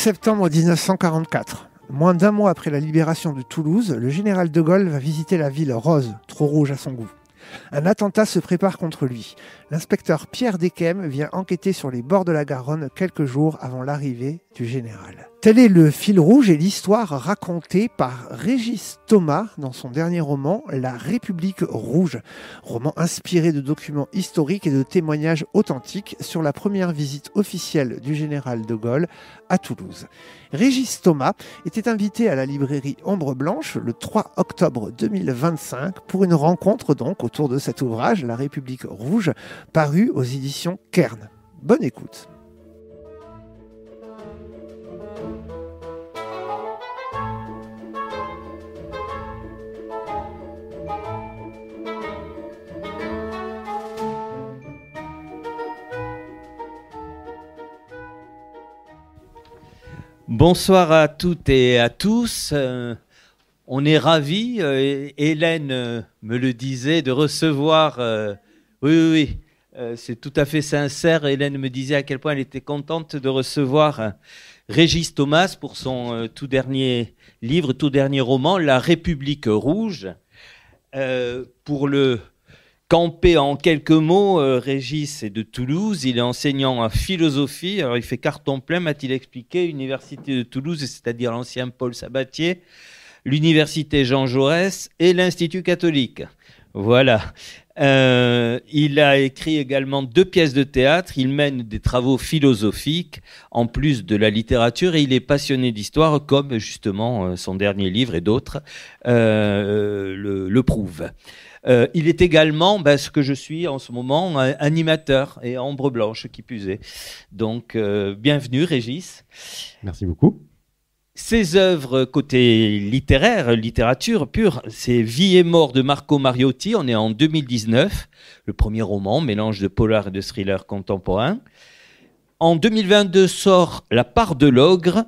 septembre 1944. Moins d'un mois après la libération de Toulouse, le général de Gaulle va visiter la ville rose, trop rouge à son goût. Un attentat se prépare contre lui. L'inspecteur Pierre Desquesmes vient enquêter sur les bords de la Garonne quelques jours avant l'arrivée du général. Tel est le fil rouge et l'histoire racontée par Régis Thomas dans son dernier roman, La République rouge, roman inspiré de documents historiques et de témoignages authentiques sur la première visite officielle du général de Gaulle à Toulouse. Régis Thomas était invité à la librairie Ombre Blanche le 3 octobre 2025 pour une rencontre donc autour de cet ouvrage, La République rouge, paru aux éditions Kern. Bonne écoute. Bonsoir à toutes et à tous. On est ravis, Hélène me le disait, de recevoir... Oui, c'est tout à fait sincère. Hélène me disait à quel point elle était contente de recevoir Régis Thomas pour son tout dernier livre, tout dernier roman, La République rouge. Pour le camper en quelques mots, Régis est de Toulouse, il est enseignant en philosophie, alors il fait carton plein, m'a-t-il expliqué, Université de Toulouse, c'est-à-dire l'ancien Paul Sabatier, l'Université Jean Jaurès et l'Institut catholique. Voilà. Il a écrit également 2 pièces de théâtre, il mène des travaux philosophiques en plus de la littérature et il est passionné d'histoire comme justement son dernier livre et d'autres le prouvent. Il est également, ce que je suis en ce moment, animateur et Ombre Blanche qui plus est. Donc, bienvenue Régis. Merci beaucoup. Ses œuvres côté littérature pure, c'est Vie et mort de Marco Mariotti. On est en 2019, le premier roman, mélange de polar et de thriller contemporain. En 2022 sort La part de l'ogre,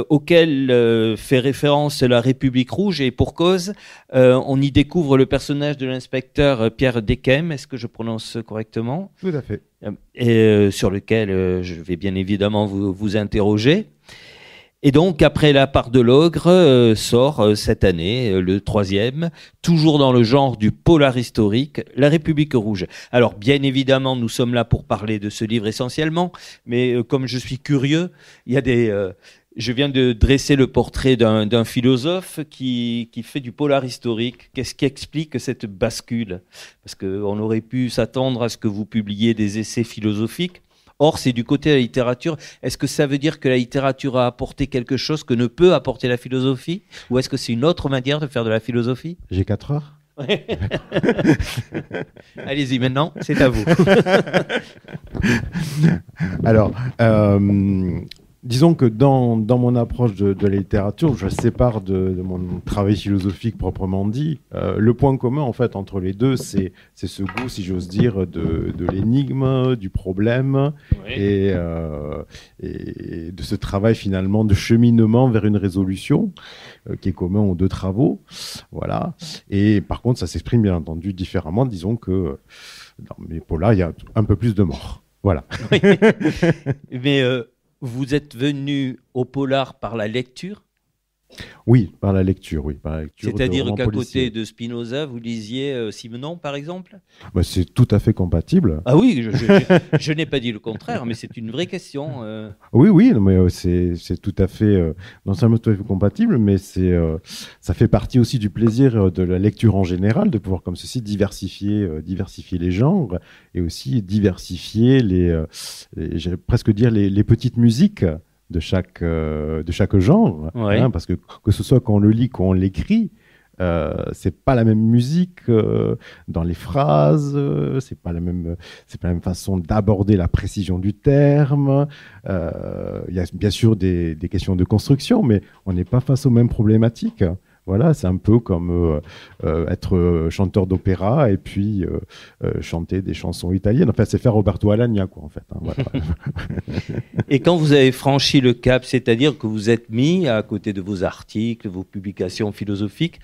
auquel fait référence La République rouge et pour cause, on y découvre le personnage de l'inspecteur Pierre Desquesmes, est-ce que je prononce correctement ? Tout à fait. Et sur lequel je vais bien évidemment vous interroger. Et donc, après La part de l'ogre, sort cette année, le 3e, toujours dans le genre du polar historique, La République rouge. Alors, bien évidemment, nous sommes là pour parler de ce livre essentiellement, mais comme je suis curieux, il y a je viens de dresser le portrait d'un philosophe qui fait du polar historique. Qu'est-ce qui explique cette bascule ? Parce qu'on aurait pu s'attendre à ce que vous publiiez des essais philosophiques. Or, c'est du côté de la littérature. Est-ce que ça veut dire que la littérature a apporté quelque chose que ne peut apporter la philosophie ? Ou est-ce que c'est une autre manière de faire de la philosophie ? J'ai 4 heures. Allez-y maintenant, c'est à vous. Alors, disons que dans mon approche de la littérature, je sépare de mon travail philosophique proprement dit. Le point commun en fait entre les deux, c'est ce goût, si j'ose dire, de l'énigme, du problème, oui. et de ce travail finalement de cheminement vers une résolution qui est commun aux 2 travaux. Voilà. Et par contre, ça s'exprime bien entendu différemment. Disons que dans mes polars, il y a un peu plus de morts. Voilà. Oui. Mais vous êtes venu au polar par la lecture ? Oui, par la lecture, oui. C'est-à-dire qu'à côté de Spinoza, vous lisiez Simenon, par exemple ? C'est tout à fait compatible. Ah oui, je n'ai pas dit le contraire, mais c'est une vraie question. Oui, mais c'est tout à fait, non seulement tout à fait compatible, mais ça fait partie aussi du plaisir de la lecture en général, de pouvoir comme ceci diversifier les genres et aussi diversifier j'allais presque dire les petites musiques de chaque genre, ouais. Parce que ce soit quand on le lit, quand on l'écrit, c'est pas la même musique dans les phrases, c'est pas la même façon d'aborder la précision du terme. Il y a bien sûr des questions de construction, mais on n'est pas face aux mêmes problématiques. Voilà, c'est un peu comme être chanteur d'opéra et puis chanter des chansons italiennes. Enfin, c'est faire Roberto Alagna, quoi, en fait. Hein, voilà. Et quand vous avez franchi le cap, c'est-à-dire que vous êtes mis, à côté de vos articles, vos publications philosophiques,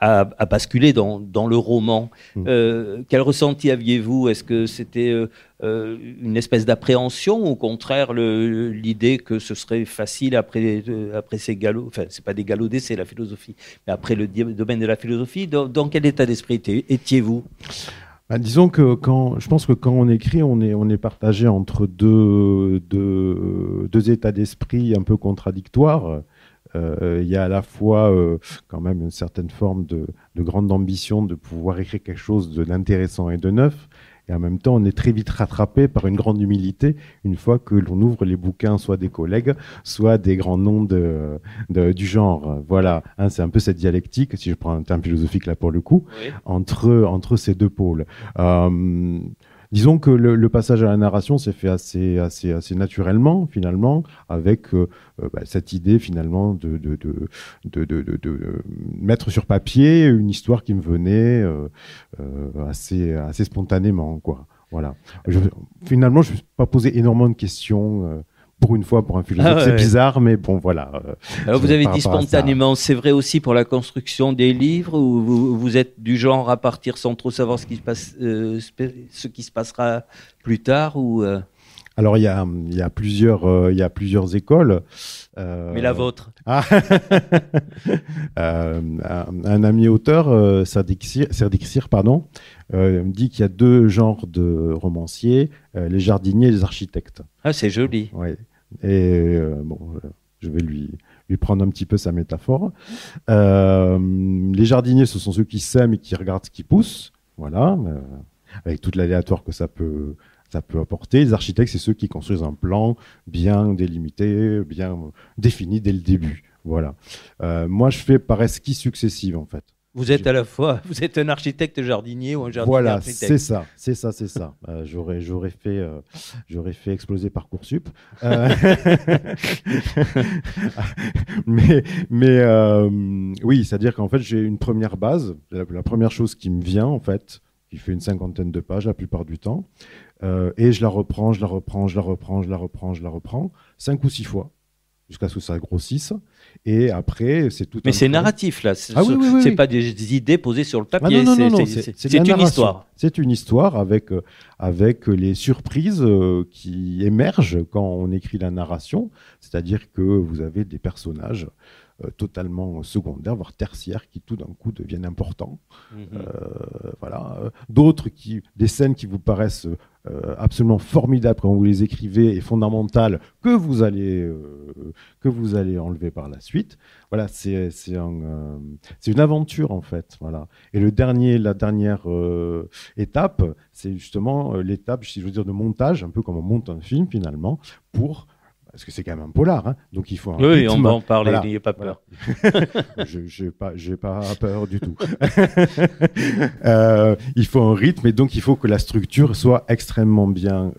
à basculer dans le roman. Quel ressenti aviez-vous? Est-ce que c'était une espèce d'appréhension, ou au contraire l'idée que ce serait facile après ces galops, enfin c'est pas des galops c'est la philosophie, mais après le domaine de la philosophie, dans quel état d'esprit étiez-vous? Disons que je pense que quand on écrit, on est partagé entre deux états d'esprit un peu contradictoires. Il y a à la fois quand même une certaine forme de grande ambition de pouvoir écrire quelque chose d'intéressant et de neuf. Et en même temps, on est très vite rattrapé par une grande humilité une fois que l'on ouvre les bouquins, soit des collègues, soit des grands noms du genre. Voilà, hein, c'est un peu cette dialectique, si je prends un terme philosophique là pour le coup, oui, entre ces deux pôles. Disons que le passage à la narration s'est fait assez naturellement, finalement, avec cette idée, finalement, de mettre sur papier une histoire qui me venait assez spontanément, quoi. Voilà. Finalement, je ne me suis pas posé énormément de questions. Pour une fois, pour un philosophe, c'est bizarre, mais bon, voilà. Alors, vous avez dit spontanément, c'est vrai aussi pour la construction des livres, ou vous êtes du genre à partir sans trop savoir ce qui se passera plus tard, ou Alors, il y a plusieurs écoles. Mais la vôtre? Un ami auteur, Serdixir, pardon, me dit qu'il y a deux genres de romanciers, les jardiniers et les architectes. Ah, c'est joli. Ouais. Et je vais lui prendre un petit peu sa métaphore. Les jardiniers, ce sont ceux qui sèment et qui regardent ce qui pousse, voilà, avec toute l'aléatoire que ça peut apporter. Les architectes, c'est ceux qui construisent un plan bien délimité, bien défini dès le début. Voilà. Moi, je fais par esquisse successive, en fait. Vous êtes à la fois, vous êtes un architecte jardinier ou un jardinier architecte. Voilà, c'est ça. J'aurais fait exploser Parcoursup. mais oui, c'est-à-dire qu'en fait, j'ai une première base, la première chose qui me vient, en fait, qui fait une 50aine de pages la plupart du temps, et je la reprends 5 ou 6 fois, jusqu'à ce que ça grossisse. Et après, c'est tout. Mais c'est narratif, là. Oui. C'est pas des idées posées sur le papier. Ah non, c'est une histoire. C'est une histoire avec les surprises qui émergent quand on écrit la narration. C'est-à-dire que vous avez des personnages totalement secondaires, voire tertiaires, qui tout d'un coup deviennent importants. Voilà. D'autres des scènes qui vous paraissent absolument formidables quand vous les écrivez et fondamentales que vous allez enlever par la suite. Voilà, c'est une aventure en fait. Voilà. Et la dernière étape, c'est justement l'étape, si je veux dire, de montage, un peu comme on monte un film finalement, parce que c'est quand même un polar, hein, donc il faut un rythme. On va en parler, n'ayez pas peur. J'ai pas peur du tout. Il faut un rythme, et donc il faut que la structure soit extrêmement bien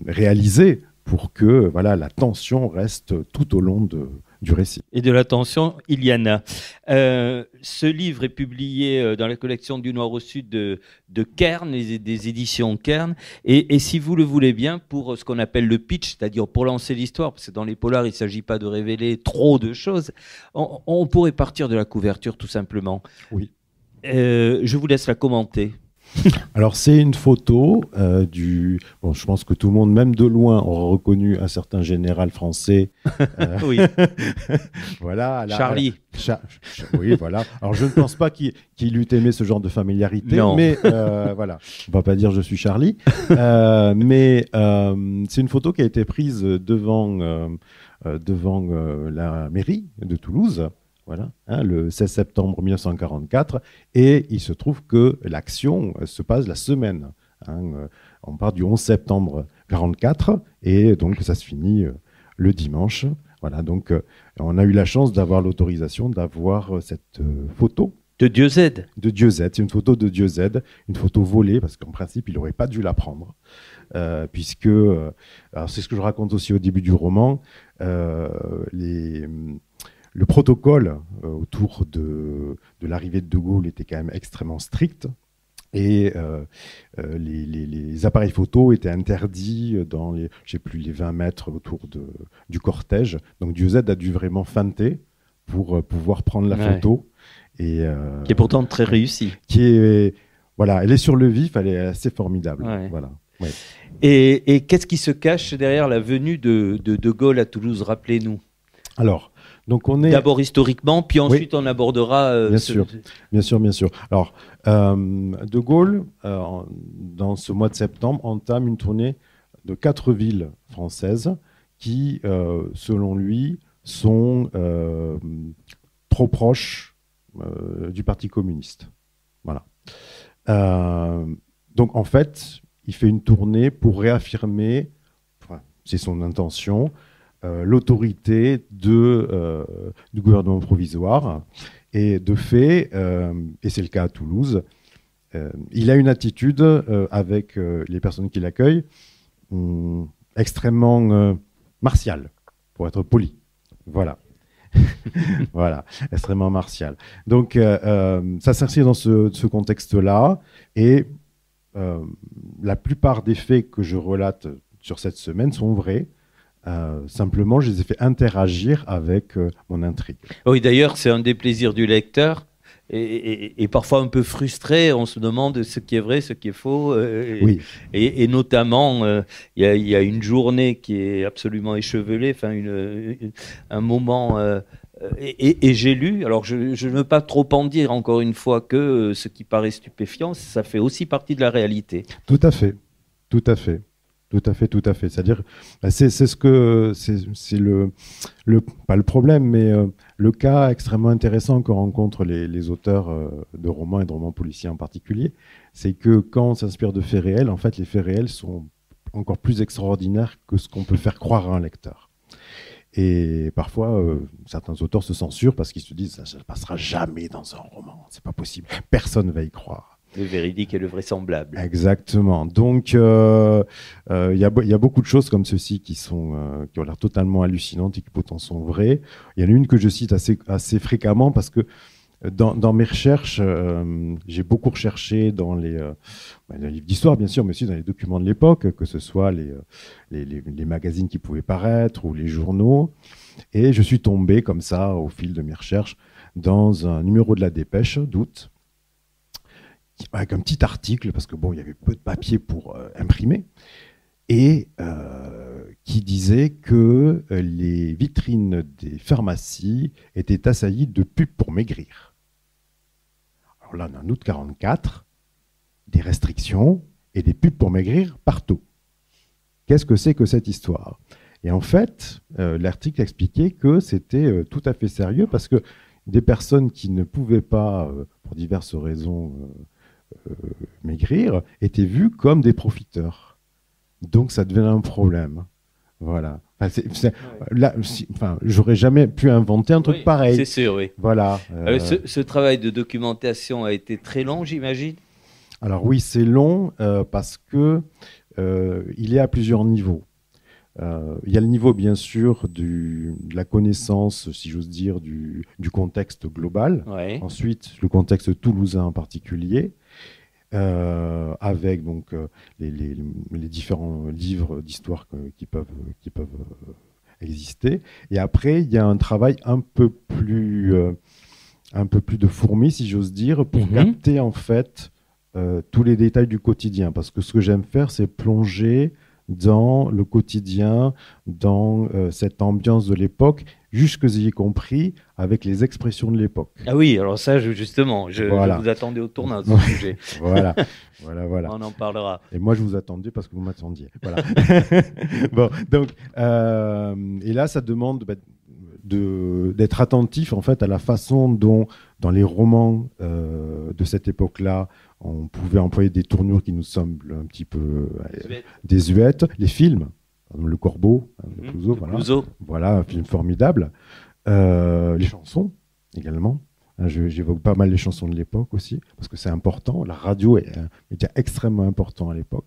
réalisée pour que la tension reste tout au long du récit. Et de la tension, il y en a. Ce livre est publié dans la collection du Noir au Sud de Kern, des éditions Kern. Et si vous le voulez bien, pour ce qu'on appelle le pitch, c'est-à-dire pour lancer l'histoire, parce que dans les polars, il ne s'agit pas de révéler trop de choses, on pourrait partir de la couverture tout simplement. Oui. Je vous laisse la commenter. Alors, c'est une photo Bon, je pense que tout le monde, même de loin, aura reconnu un certain général français. Oui. Voilà. Charlie. Oui, voilà. Alors, je ne pense pas qu'il eût aimé ce genre de familiarité. Non. Mais voilà. On ne va pas dire je suis Charlie. Mais c'est une photo qui a été prise devant la mairie de Toulouse. Voilà, hein, le 16 septembre 1944, et il se trouve que l'action se passe la semaine. Hein, on part du 11 septembre 1944, et donc ça se finit le dimanche. Voilà, donc on a eu la chance d'avoir l'autorisation d'avoir cette photo. De Dieu Z. De Dieu Z, c'est une photo de Dieu Z, une photo volée, parce qu'en principe, il n'aurait pas dû la prendre, puisque, alors c'est ce que je raconte aussi au début du roman, le protocole autour de l'arrivée de Gaulle était quand même extrêmement strict, et les appareils photo étaient interdits dans les 20 mètres autour du cortège. Donc Dieu Z a dû vraiment feinter pour pouvoir prendre la photo. Et, qui est pourtant très réussie. Voilà, elle est sur le vif, elle est assez formidable. Ouais. Voilà. Ouais. Et qu'est-ce qui se cache derrière la venue de Gaulle à Toulouse? Rappelez-nous. Alors, donc on est... D'abord historiquement, puis ensuite on abordera... Bien sûr. Alors, De Gaulle, dans ce mois de septembre, entame une tournée de 4 villes françaises qui, selon lui, sont trop proches du Parti communiste. Voilà. Donc, en fait, il fait une tournée pour réaffirmer, c'est son intention, l'autorité du gouvernement provisoire. Et de fait, et c'est le cas à Toulouse, il a une attitude avec les personnes qui l'accueillent extrêmement martiale, pour être poli. Voilà. Voilà, extrêmement martial. Donc, ça s'inscrit dans ce contexte-là. Et la plupart des faits que je relate sur cette semaine sont vrais. Simplement, je les ai fait interagir avec mon intrigue. Oui, d'ailleurs, c'est un des plaisirs du lecteur. Et parfois un peu frustré, on se demande ce qui est vrai, ce qui est faux. Oui. Et notamment, il y a une journée qui est absolument échevelée, enfin un moment. Et j'ai lu, alors je ne veux pas trop en dire encore une fois que ce qui paraît stupéfiant, ça fait aussi partie de la réalité. Tout à fait, tout à fait. Tout à fait. C'est-à-dire, c'est pas le problème, mais le cas extrêmement intéressant que rencontrent les auteurs de romans et de romans policiers en particulier, c'est que quand on s'inspire de faits réels, en fait, les faits réels sont encore plus extraordinaires que ce qu'on peut faire croire à un lecteur. Et parfois, certains auteurs se censurent parce qu'ils se disent ça ne passera jamais dans un roman, c'est pas possible, personne ne va y croire. Le véridique et le vraisemblable. Exactement. Donc, y a beaucoup de choses comme ceci qui ont l'air totalement hallucinantes et qui pourtant sont vraies. Il y en a une que je cite assez fréquemment parce que dans mes recherches, j'ai beaucoup recherché dans les livres d'histoire, bien sûr, mais aussi dans les documents de l'époque, que ce soit les magazines qui pouvaient paraître ou les journaux. Et je suis tombé comme ça, au fil de mes recherches, dans un numéro de la Dépêche d'août, avec un petit article, parce que bon, il y avait peu de papier pour imprimer, et qui disait que les vitrines des pharmacies étaient assaillies de pubs pour maigrir. Alors là, on est en août 1944, des restrictions et des pubs pour maigrir partout. Qu'est-ce que c'est que cette histoire? Et en fait, l'article expliquait que c'était tout à fait sérieux, parce que des personnes qui ne pouvaient pas, pour diverses raisons, maigrir, étaient vus comme des profiteurs. Donc ça devenait un problème. Voilà. J'aurais jamais pu inventer un truc pareil. C'est sûr, oui. Voilà. Ce travail de documentation a été très long, j'imagine. Alors oui, c'est long parce que il est à plusieurs niveaux. Il y a le niveau, bien sûr, de la connaissance, si j'ose dire, du contexte global. Ouais. Ensuite, le contexte toulousain en particulier. Avec donc les différents livres d'histoire qui peuvent exister. Et après, il y a un travail un peu plus de fourmi, si j'ose dire, pour capter en fait tous les détails du quotidien. Parce que ce que j'aime faire, c'est plonger dans le quotidien, dans cette ambiance de l'époque, juste que vous ayez compris avec les expressions de l'époque. Ah oui, alors ça, justement, je vous attendais au tournant de ce sujet. Voilà. On en parlera. Et moi, je vous attendais parce que vous m'attendiez. Voilà. Bon, donc, et là, ça demande d'être attentif en fait à la façon dont, dans les romans de cette époque-là, on pouvait employer des tournures qui nous semblent un petit peu désuètes. Les films, Le Corbeau, de Clouseau, voilà, un film formidable. Les chansons également. J'évoque pas mal les chansons de l'époque aussi, parce que c'est important. La radio est un média extrêmement important à l'époque.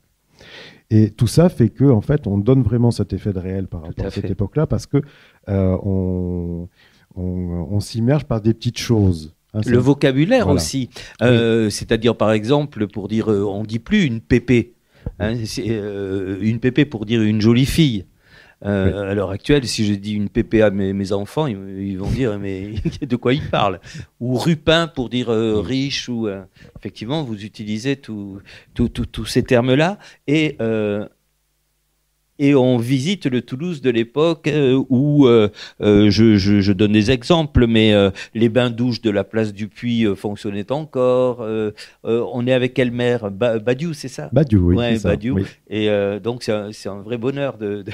Et tout ça fait que, en fait, on donne vraiment cet effet de réel par rapport à cette époque-là, parce que on s'immerge par des petites choses. Le vocabulaire aussi. C'est-à-dire, par exemple, pour dire, on ne dit plus une pépé. Une pépé pour dire une jolie fille. À l'heure actuelle, si je dis une PPA à mes enfants, ils vont dire mais de quoi ils parlent? Ou rupin pour dire riche, ou effectivement, vous utilisez tous ces termes-là. Et on visite le Toulouse de l'époque où, je donne des exemples, mais les bains-douches de la place du Puy fonctionnaient encore. On est avec quelle mer? Badiou, c'est ça? Badiou, oui. Ouais, C'est Badiou. ça, oui. Et donc, c'est un vrai bonheur de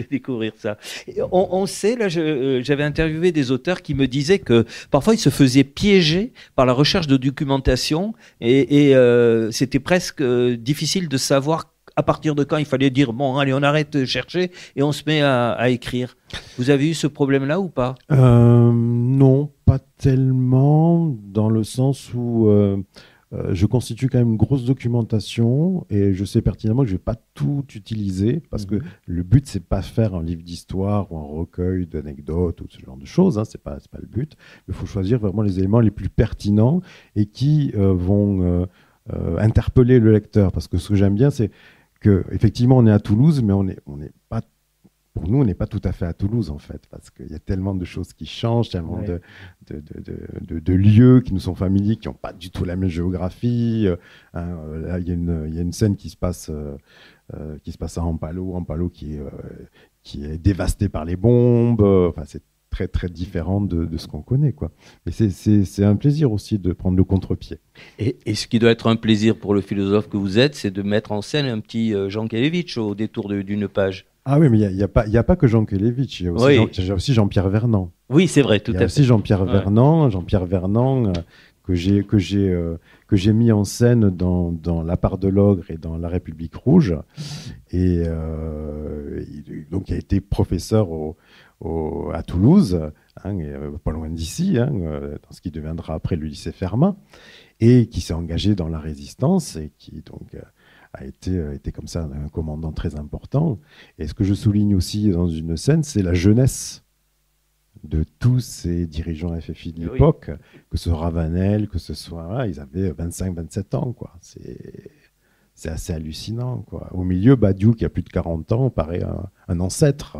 découvrir ça. Et on sait, là, j'avais interviewé des auteurs qui me disaient que parfois ils se faisaient piéger par la recherche de documentation et c'était presque difficile de savoir à partir de quand il fallait dire bon, allez, on arrête de chercher et on se met à écrire. Vous avez eu ce problème-là ou pas? Non, pas tellement, dans le sens où je constitue quand même une grosse documentation et je sais pertinemment que je ne vais pas tout utiliser parce que le but, c'est pas faire un livre d'histoire ou un recueil d'anecdotes ou ce genre de choses, hein, c'est pas le but. Il faut choisir vraiment les éléments les plus pertinents et qui vont interpeller le lecteur. Parce que ce que j'aime bien, c'est que effectivement on est à Toulouse, mais on n'est pas, pour nous, on n'est pas tout à fait à Toulouse en fait, parce qu'il y a tellement de choses qui changent, tellement de lieux qui nous sont familiers, qui n'ont pas du tout la même géographie. Là, il y a une scène qui se passe à Ampalo qui est dévasté par les bombes. Enfin, c'est très très différent de ce qu'on connaît, quoi. Mais c'est un plaisir aussi de prendre le contre-pied. Et ce qui doit être un plaisir pour le philosophe que vous êtes, c'est de mettre en scène un petit Jean Kelevitch au détour d'une page. Ah oui, mais il n'y a pas que Jean Kelevitch, il y a aussi Jean-Pierre Vernant. Oui, c'est vrai, tout à fait. Il y a aussi Jean-Pierre Vernant que j'ai mis en scène dans La part de l'ogre et dans La République rouge. Et donc, il a été professeur à Toulouse, hein, pas loin d'ici, hein, dans ce qui deviendra après le lycée Fermat, et qui s'est engagé dans la résistance et qui donc a été comme ça un commandant très important. Et ce que je souligne aussi dans une scène, c'est la jeunesse de tous ces dirigeants FFI de l'époque, que ce soit Ravanel, que ce soit... ils avaient 25-27 ans, quoi. C'est assez hallucinant, quoi. Au milieu, Badiou, qui a plus de 40 ans, paraît un ancêtre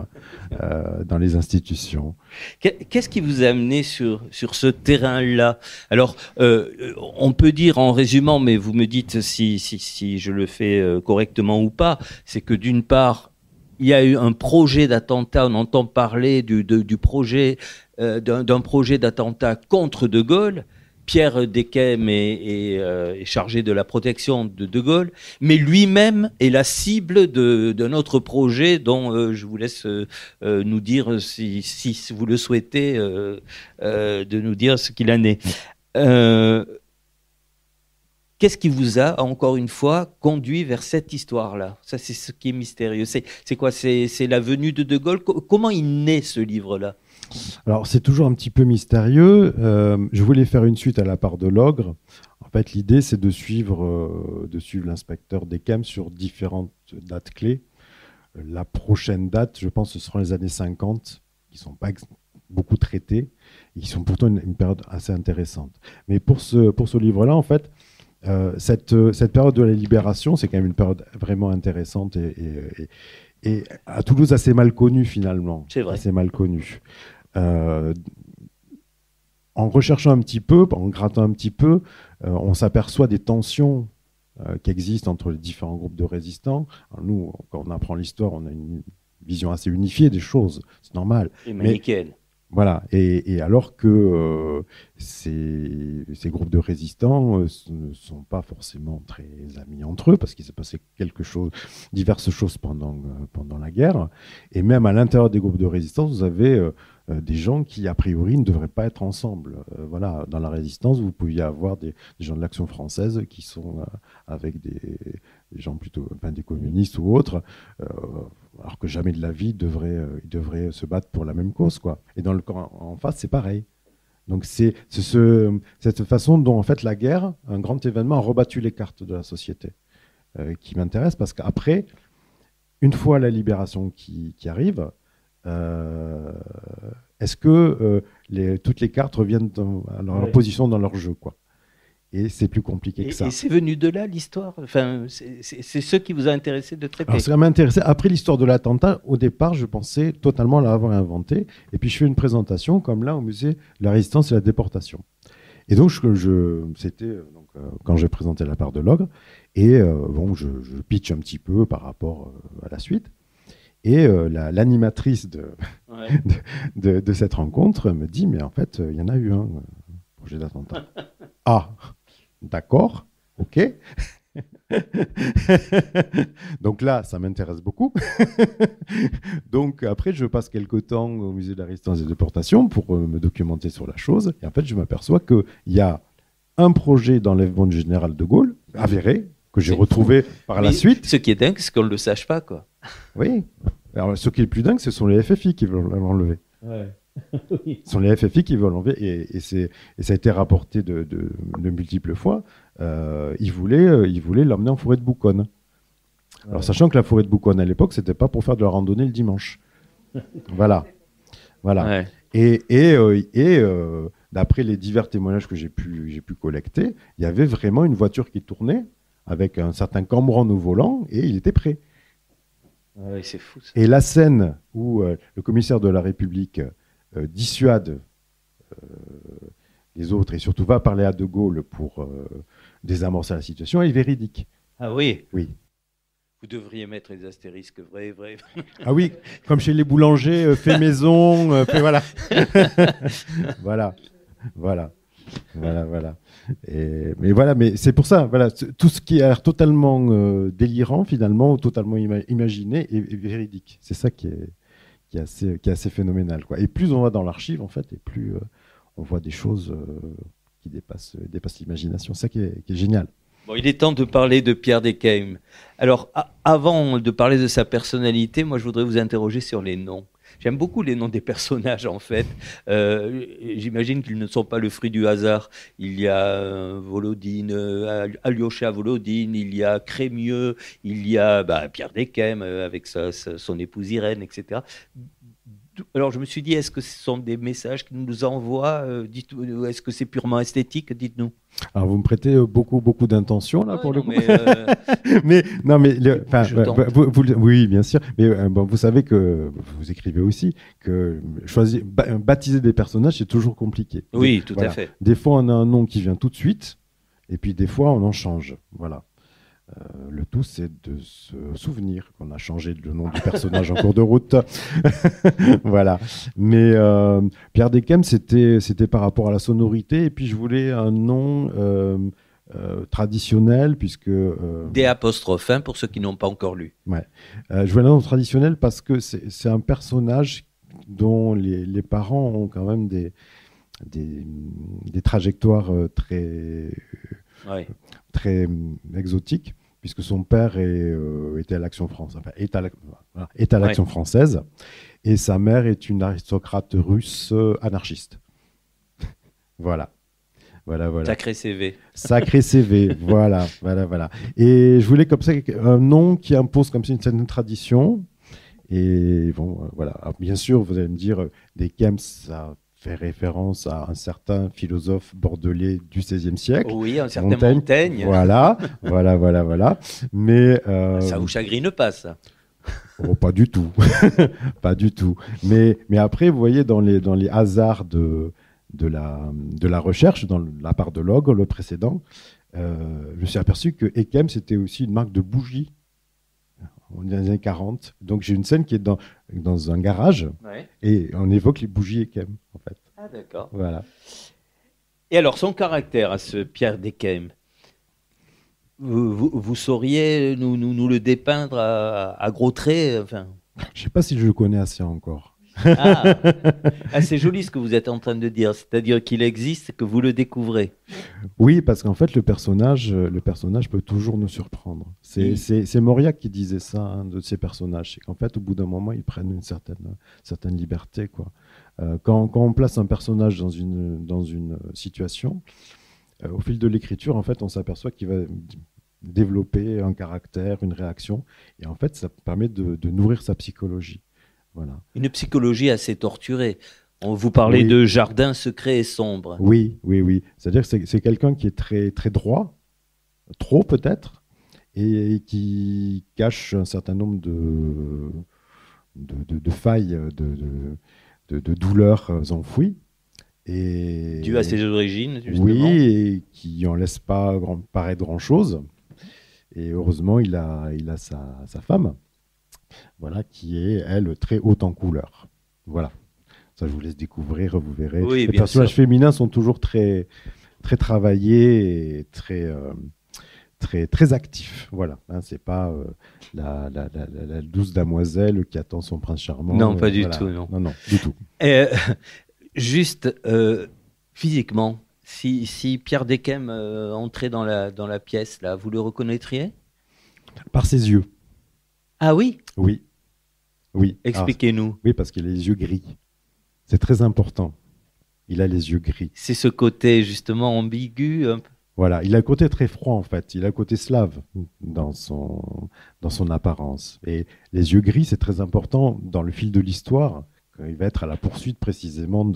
dans les institutions. Qu'est-ce qui vous a amené sur ce terrain-là? Alors, on peut dire en résumant, mais vous me dites si je le fais correctement ou pas, c'est que d'une part, il y a eu un projet d'attentat, on entend parler du projet, d'un projet d'attentat contre De Gaulle. Pierre Desquesmes est chargé de la protection de De Gaulle, mais lui-même est la cible d'un autre projet dont je vous laisse nous dire, si vous le souhaitez, de nous dire ce qu'il en est. Qu'est-ce qui vous a, encore une fois, conduit vers cette histoire-là? Ça, c'est ce qui est mystérieux. C'est quoi? C'est la venue de Gaulle? Comment il naît, ce livre-là? Alors, c'est toujours un petit peu mystérieux. Je voulais faire une suite à La part de l'ogre. En fait, l'idée, c'est de suivre l'inspecteur Desquesmes sur différentes dates clés. La prochaine date, je pense, ce seront les années 50, qui ne sont pas beaucoup traitées, et qui sont pourtant une période assez intéressante. Mais pour ce livre-là, en fait, cette période de la libération, c'est quand même une période vraiment intéressante et à Toulouse assez mal connue finalement. C'est vrai. Assez mal connue. En recherchant un petit peu, en grattant un petit peu, on s'aperçoit des tensions qui existent entre les différents groupes de résistants. Alors nous, quand on apprend l'histoire, on a une vision assez unifiée des choses, c'est normal. Et manichéenne. Voilà, et alors que ces groupes de résistants ne sont pas forcément très amis entre eux, parce qu'il s'est passé diverses choses pendant la guerre, et même à l'intérieur des groupes de résistance, vous avez des gens qui, a priori, ne devraient pas être ensemble. Voilà, dans la résistance, vous pouviez avoir des gens de l'Action française qui sont avec des gens plutôt, des communistes ou autres, alors que jamais de la vie, ils devraient se battre pour la même cause, quoi. Et dans le camp en face, c'est pareil. Donc c'est cette façon dont, en fait, la guerre, un grand événement, a rebattu les cartes de la société, qui m'intéresse, parce qu'après, une fois la libération qui arrive, est-ce que toutes les cartes reviennent à leur position dans leur jeu, quoi. Et c'est plus compliqué que ça. Et c'est venu de là, l'histoire? Enfin, c'est ce qui vous a intéressé de très près? Alors, ça m'a intéressé. Après l'histoire de l'attentat, au départ, je pensais totalement l'avoir inventé. Et puis, je fais une présentation, comme là, au musée de la Résistance et la Déportation. Et donc, c'était quand j'ai présenté La part de l'ogre. Et je pitch un petit peu par rapport à la suite. Et l'animatrice de cette rencontre me dit, mais en fait, il y en a eu un projet d'attentat. Ah, d'accord, ok. Donc là, ça m'intéresse beaucoup. Donc après, je passe quelques temps au musée de la Résistance et de la Déportation pour me documenter sur la chose. Et en fait, je m'aperçois qu'il y a un projet d'enlèvement du général de Gaulle, avéré, que j'ai retrouvé par la suite. Ce qui est dingue, c'est qu'on ne le sache pas, quoi. Oui. Alors, ce qui est le plus dingue, ce sont les FFI qui veulent l'enlever. Ouais. Ce sont les FFI qui veulent l'enlever. Et ça a été rapporté de multiples fois. Ils voulaient l'emmener en forêt de Bouconne. Ouais. Alors, sachant que la forêt de Bouconne, à l'époque, c'était pas pour faire de la randonnée le dimanche. Voilà. Ouais. Et d'après les divers témoignages que j'ai pu collecter, il y avait vraiment une voiture qui tournait avec un certain Cambron au volant et il était prêt. Ouais, c'est fou, ça. Et la scène où le commissaire de la République dissuade les autres et surtout va parler à De Gaulle pour désamorcer la situation est véridique. Ah oui? Oui. Vous devriez mettre les astérisques vrai. Ah oui, comme chez les boulangers, fait maison, fait voilà. Voilà. Mais c'est pour ça, voilà, tout ce qui a l'air totalement délirant, finalement, ou totalement imaginé, est véridique. C'est ça qui est assez phénoménal, quoi. Et plus on va dans l'archive, en fait, et plus on voit des choses qui dépassent l'imagination. C'est ça qui est génial. Bon, il est temps de parler de Pierre Descaymes. Alors, avant de parler de sa personnalité, moi, je voudrais vous interroger sur les noms. J'aime beaucoup les noms des personnages, en fait. J'imagine qu'ils ne sont pas le fruit du hasard. Il y a Volodine, Alyosha Volodine, il y a Crémieux, il y a Pierre Descaymes avec son épouse Irène, etc. Alors, je me suis dit, est-ce que ce sont des messages qui nous envoient est-ce que c'est purement esthétique? Dites-nous. Alors, vous me prêtez beaucoup d'intention, là, pour le coup. Oui, bien sûr. Mais vous savez que, vous écrivez aussi, que baptiser des personnages, c'est toujours compliqué. Oui, tout à fait. Des fois, on a un nom qui vient tout de suite, et puis des fois, on en change. Voilà. Le tout, c'est de se souvenir qu'on a changé le nom du personnage en cours de route. Voilà. Mais Pierre Descaymes, c'était par rapport à la sonorité. Et puis, je voulais un nom traditionnel, puisque... D' pour ceux qui n'ont pas encore lu. Ouais. Je voulais un nom traditionnel parce que c'est un personnage dont les parents ont quand même des trajectoires très exotiques, puisque son père était à l'Action française, est à l'Action française, et sa mère est une aristocrate russe anarchiste. Voilà. Sacré CV. Sacré CV, voilà. Et je voulais comme ça un nom qui impose comme ça une certaine tradition. Et bon, voilà. Alors, bien sûr, vous allez me dire, Descaymes, ça fait référence à un certain philosophe bordelais du XVIe siècle. Oui, un certain Montaigne. Voilà. Mais ça vous chagrine pas, ça? Oh, pas du tout. Pas du tout. Mais après, vous voyez, dans les hasards de la recherche, dans La part de l'ogre, le précédent, je me suis aperçu que Descaymes, c'était aussi une marque de bougies. On est dans les années 40. Donc, j'ai une scène qui est dans un garage, et on évoque les bougies Descaymes, en fait. Ah, d'accord. Voilà. Et alors, son caractère à ce Pierre Descaymes, vous sauriez nous le dépeindre à gros traits, enfin... Je ne sais pas si je le connais assez encore. C'est joli ce que vous êtes en train de dire, c'est-à-dire qu'il existe, que vous le découvrez. Oui, parce qu'en fait, le personnage peut toujours nous surprendre. C'est Mauriac qui disait ça, de ces personnages. C'est qu'en fait, au bout d'un moment, ils prennent une certaine liberté, quoi. Quand on place un personnage dans une situation, au fil de l'écriture, en fait, on s'aperçoit qu'il va développer un caractère, une réaction, et en fait, ça permet de nourrir sa psychologie. Voilà. Une psychologie assez torturée. On vous parlait Oui. de jardin secret et sombre. Oui, oui, oui. C'est-à-dire que c'est quelqu'un qui est très, très droit, trop peut-être, et qui cache un certain nombre de failles, de douleurs enfouies. Et, Dû à ses origines, justement. oui, et qui en laisse pas paraître grand-chose. Et heureusement, il a sa femme, voilà, qui est, elle, très haute en couleur. Voilà. Ça, je vous laisse découvrir, vous verrez. Oui, Les bien personnages sûr. féminins sont toujours très, très travaillés et très, très, très actifs. Voilà. Hein, c'est pas la douce damoiselle qui attend son prince charmant. Non, pas du voilà. tout, non. Non, non, du tout. Et, juste physiquement, si Pierre Desquesmes entrait dans la pièce, là, vous le reconnaîtriez? Par ses yeux. Ah oui? Oui. Oui. Expliquez-nous. Oui, parce qu'il a les yeux gris. C'est très important. Il a les yeux gris. C'est ce côté justement ambigu. Voilà, il a un côté très froid en fait. Il a un côté slave dans son apparence. Et les yeux gris, c'est très important dans le fil de l'histoire. Il va être à la poursuite précisément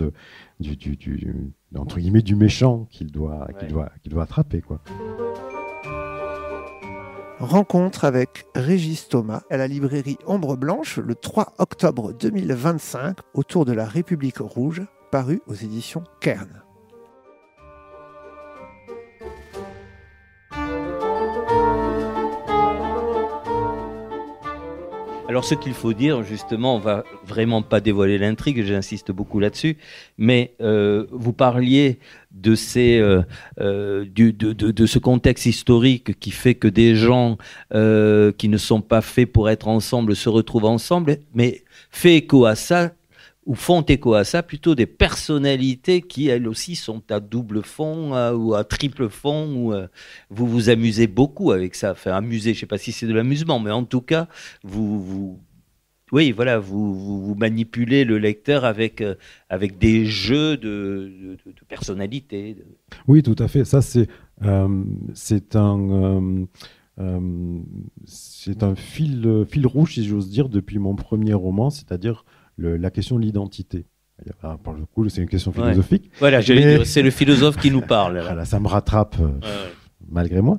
entre guillemets du méchant qu'il doit attraper, quoi. Rencontre avec Régis Thomas à la librairie Ombre Blanche le 3 octobre 2025 autour de la République rouge, paru aux éditions Kern. Alors ce qu'il faut dire, justement, on va vraiment pas dévoiler l'intrigue, j'insiste beaucoup là-dessus, mais vous parliez de ce contexte historique qui fait que des gens qui ne sont pas faits pour être ensemble se retrouvent ensemble, mais fait écho à ça, ou font écho à ça, plutôt des personnalités qui, elles aussi, sont à double fond ou à triple fond. Ou, vous vous amusez beaucoup avec ça. Enfin, amuser, je ne sais pas si c'est de l'amusement, mais en tout cas, oui, voilà, vous manipulez le lecteur avec des jeux de personnalité. Oui, tout à fait. Ça, c'est un fil rouge, si j'ose dire, depuis mon premier roman, c'est-à-dire la question de l'identité. Alors, pour le coup, c'est une question philosophique. Ouais. Voilà, j'allais dire, c'est le philosophe qui nous parle. Là. Voilà, ça me rattrape, malgré moi.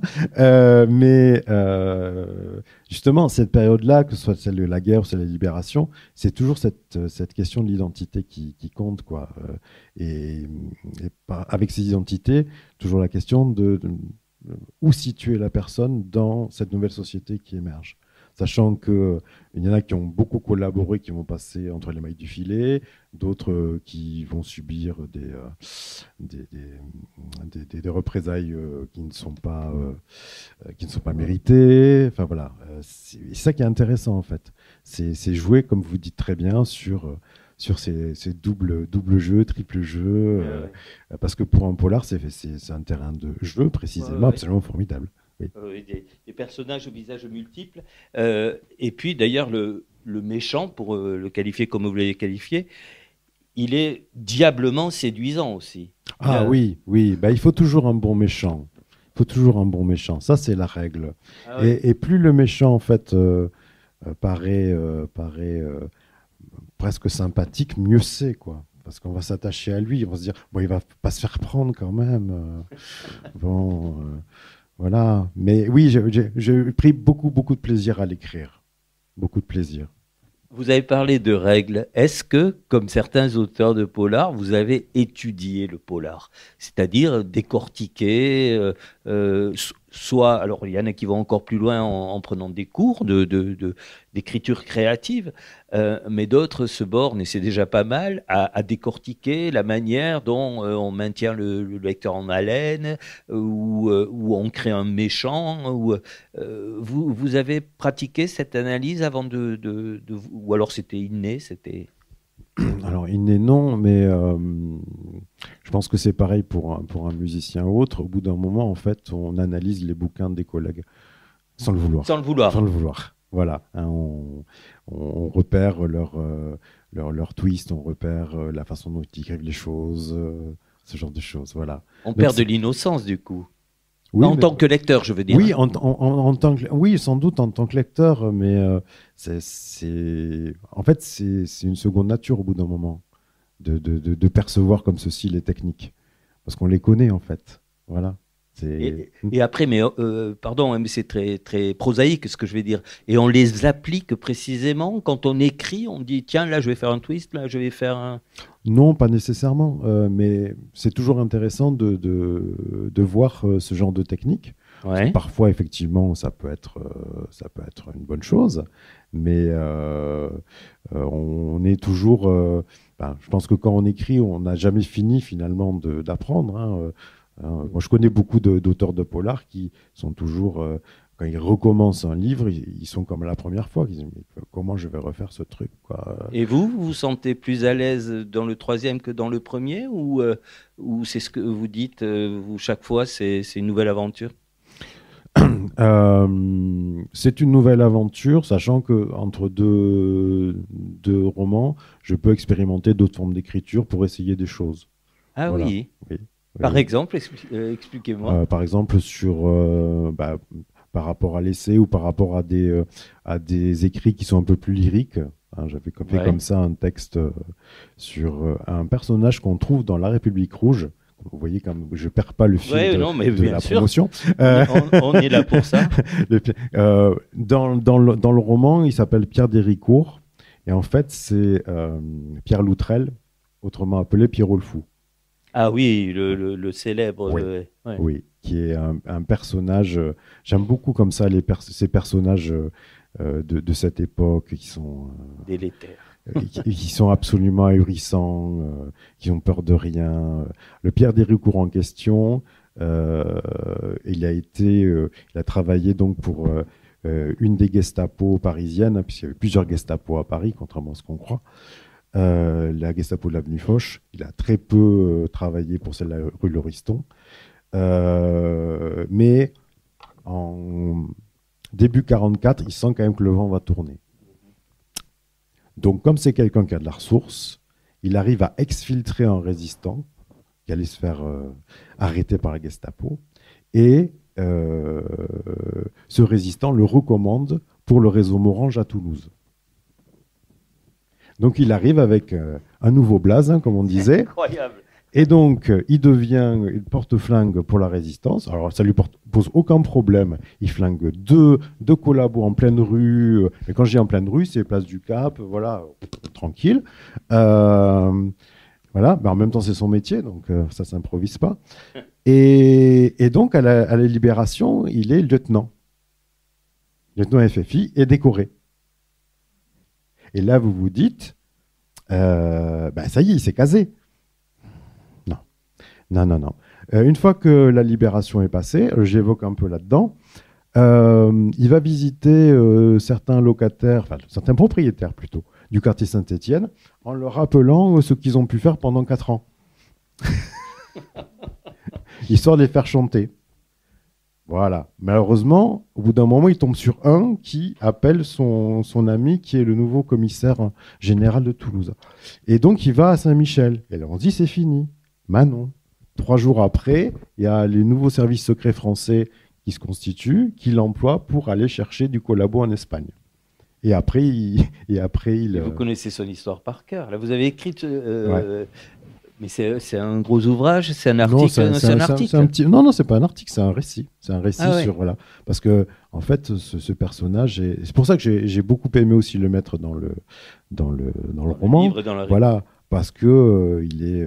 Justement, cette période-là, que ce soit celle de la guerre ou celle de la libération, c'est toujours cette question de l'identité qui compte, quoi. Avec ces identités, toujours la question de où situer la personne dans cette nouvelle société qui émerge. Sachant qu'il y en a qui ont beaucoup collaboré, qui vont passer entre les mailles du filet, d'autres qui vont subir des représailles qui ne sont pas méritées. Enfin voilà, c'est ça qui est intéressant en fait. C'est jouer, comme vous dites très bien, sur ces double jeux, triple jeux, parce que pour un polar, c'est un terrain de jeu précisément absolument formidable. Oui. Des personnages au visage multiples. Et puis d'ailleurs, le méchant, pour le qualifier comme vous l'avez qualifié, il est diablement séduisant aussi. Oui. Bah, il faut toujours un bon méchant. Ça, c'est la règle. Ah, oui. Et plus le méchant, en fait, paraît presque sympathique, mieux c'est, quoi. Parce qu'on va s'attacher à lui, on va se dire, bon, il va pas se faire prendre quand même. Voilà, mais oui, j'ai pris beaucoup de plaisir à l'écrire. Beaucoup de plaisir. Vous avez parlé de règles. Est-ce que, comme certains auteurs de polar, vous avez étudié le polar? C'est-à-dire décortiquer, soit, alors il y en a qui vont encore plus loin en prenant des cours d'écriture créative, mais d'autres se bornent, et c'est déjà pas mal, à décortiquer la manière dont on maintient le lecteur en haleine, ou on crée un méchant. Vous avez pratiqué cette analyse avant ou alors c'était inné, c'était... Alors, inné, non, mais je pense que c'est pareil pour un musicien ou autre. Au bout d'un moment, en fait, on analyse les bouquins des collègues sans le vouloir. Sans le vouloir. Voilà. Hein, on repère leur twist, on repère la façon dont ils écrivent les choses, ce genre de choses. Voilà. On perd de l'innocence, du coup. Oui, tant que lecteur, je veux dire. Oui, oui, sans doute en tant que lecteur, mais en fait, c'est une seconde nature au bout d'un moment. de percevoir comme ceci les techniques. Parce qu'on les connaît, en fait. Voilà. Et après, pardon, hein, mais c'est très, très prosaïque ce que je vais dire. Et on les applique précisément quand on écrit, on dit tiens, là je vais faire un twist, là je vais faire un. Non, pas nécessairement, mais c'est toujours intéressant de voir ce genre de technique. Ouais. Parfois, effectivement, ça peut être une bonne chose, mais on est toujours. Je pense que quand on écrit, on n'a jamais fini finalement d'apprendre. Hein. Moi, je connais beaucoup d'auteurs de polar qui sont toujours, quand ils recommencent un livre, ils sont comme la première fois. Ils disent, mais comment je vais refaire ce truc, quoi. Et vous vous sentez plus à l'aise dans le troisième que dans le premier, ou c'est ce que vous dites, vous, chaque fois, c'est une nouvelle aventure? C'est une nouvelle aventure, sachant que entre deux romans, je peux expérimenter d'autres formes d'écriture pour essayer des choses. Ah voilà. Oui. Oui. Par exemple, expliquez-moi. Par exemple, par rapport à l'essai ou par rapport à des écrits qui sont un peu plus lyriques. Hein, j'avais fait comme ça un texte sur un personnage qu'on trouve dans La République Rouge. Vous voyez, comme je ne perds pas le fil de la promotion. On est là pour ça. Dans le roman, il s'appelle Pierre d'Héricourt. Et en fait, c'est Pierre Loutrel, autrement appelé Pierrot le Fou. Ah oui, le célèbre. Oui, oui, qui est un personnage. J'aime beaucoup comme ça ces personnages de cette époque qui sont délétères. Qui sont absolument ahurissants, qui ont peur de rien. Le Pierre d'Héricourt en question, il a travaillé donc pour une des Gestapo parisiennes, puisqu'il y avait plusieurs Gestapo à Paris, contrairement à ce qu'on croit. La Gestapo de l'avenue Foch. Il a très peu travaillé pour celle de la rue Lauriston. Mais en début 1944, il sent quand même que le vent va tourner. Donc, comme c'est quelqu'un qui a de la ressource, il arrive à exfiltrer un résistant qui allait se faire arrêter par la Gestapo. Et ce résistant le recommande pour le réseau Morange à Toulouse. Donc, il arrive avec un nouveau blaze, hein, comme on disait. Incroyable. Et donc, il devient porte-flingue pour la résistance. Alors, ça ne lui pose aucun problème. Il flingue deux collabos en pleine rue. Et quand je dis en pleine rue, c'est place du Cap, voilà, tranquille. Voilà, mais en même temps, c'est son métier, donc ça ne s'improvise pas. Et donc, à la Libération, il est lieutenant. Lieutenant FFI et décoré. Et là, vous vous dites, ça y est, il s'est casé. Non. Une fois que la libération est passée, j'évoque un peu là-dedans, il va visiter certains locataires, enfin certains propriétaires plutôt, du quartier Saint-Étienne, en leur rappelant ce qu'ils ont pu faire pendant 4 ans. Histoire de les faire chanter. Voilà. Malheureusement, au bout d'un moment, il tombe sur un qui appelle son ami, qui est le nouveau commissaire général de Toulouse. Et donc, il va à Saint-Michel. Et là, on dit, c'est fini. Non. 3 jours après, il y a les nouveaux services secrets français qui se constituent, qui l'emploient pour aller chercher du collabo en Espagne. Et après, Vous connaissez son histoire par cœur. Là, vous avez écrit... Mais c'est un gros ouvrage, c'est un article. Non, c'est pas un article, c'est un récit. C'est un récit ouais. sur voilà, parce que en fait, ce personnage, c'est pour ça que j'ai beaucoup aimé aussi le mettre dans le roman. Livre, dans la voilà, parce que il est,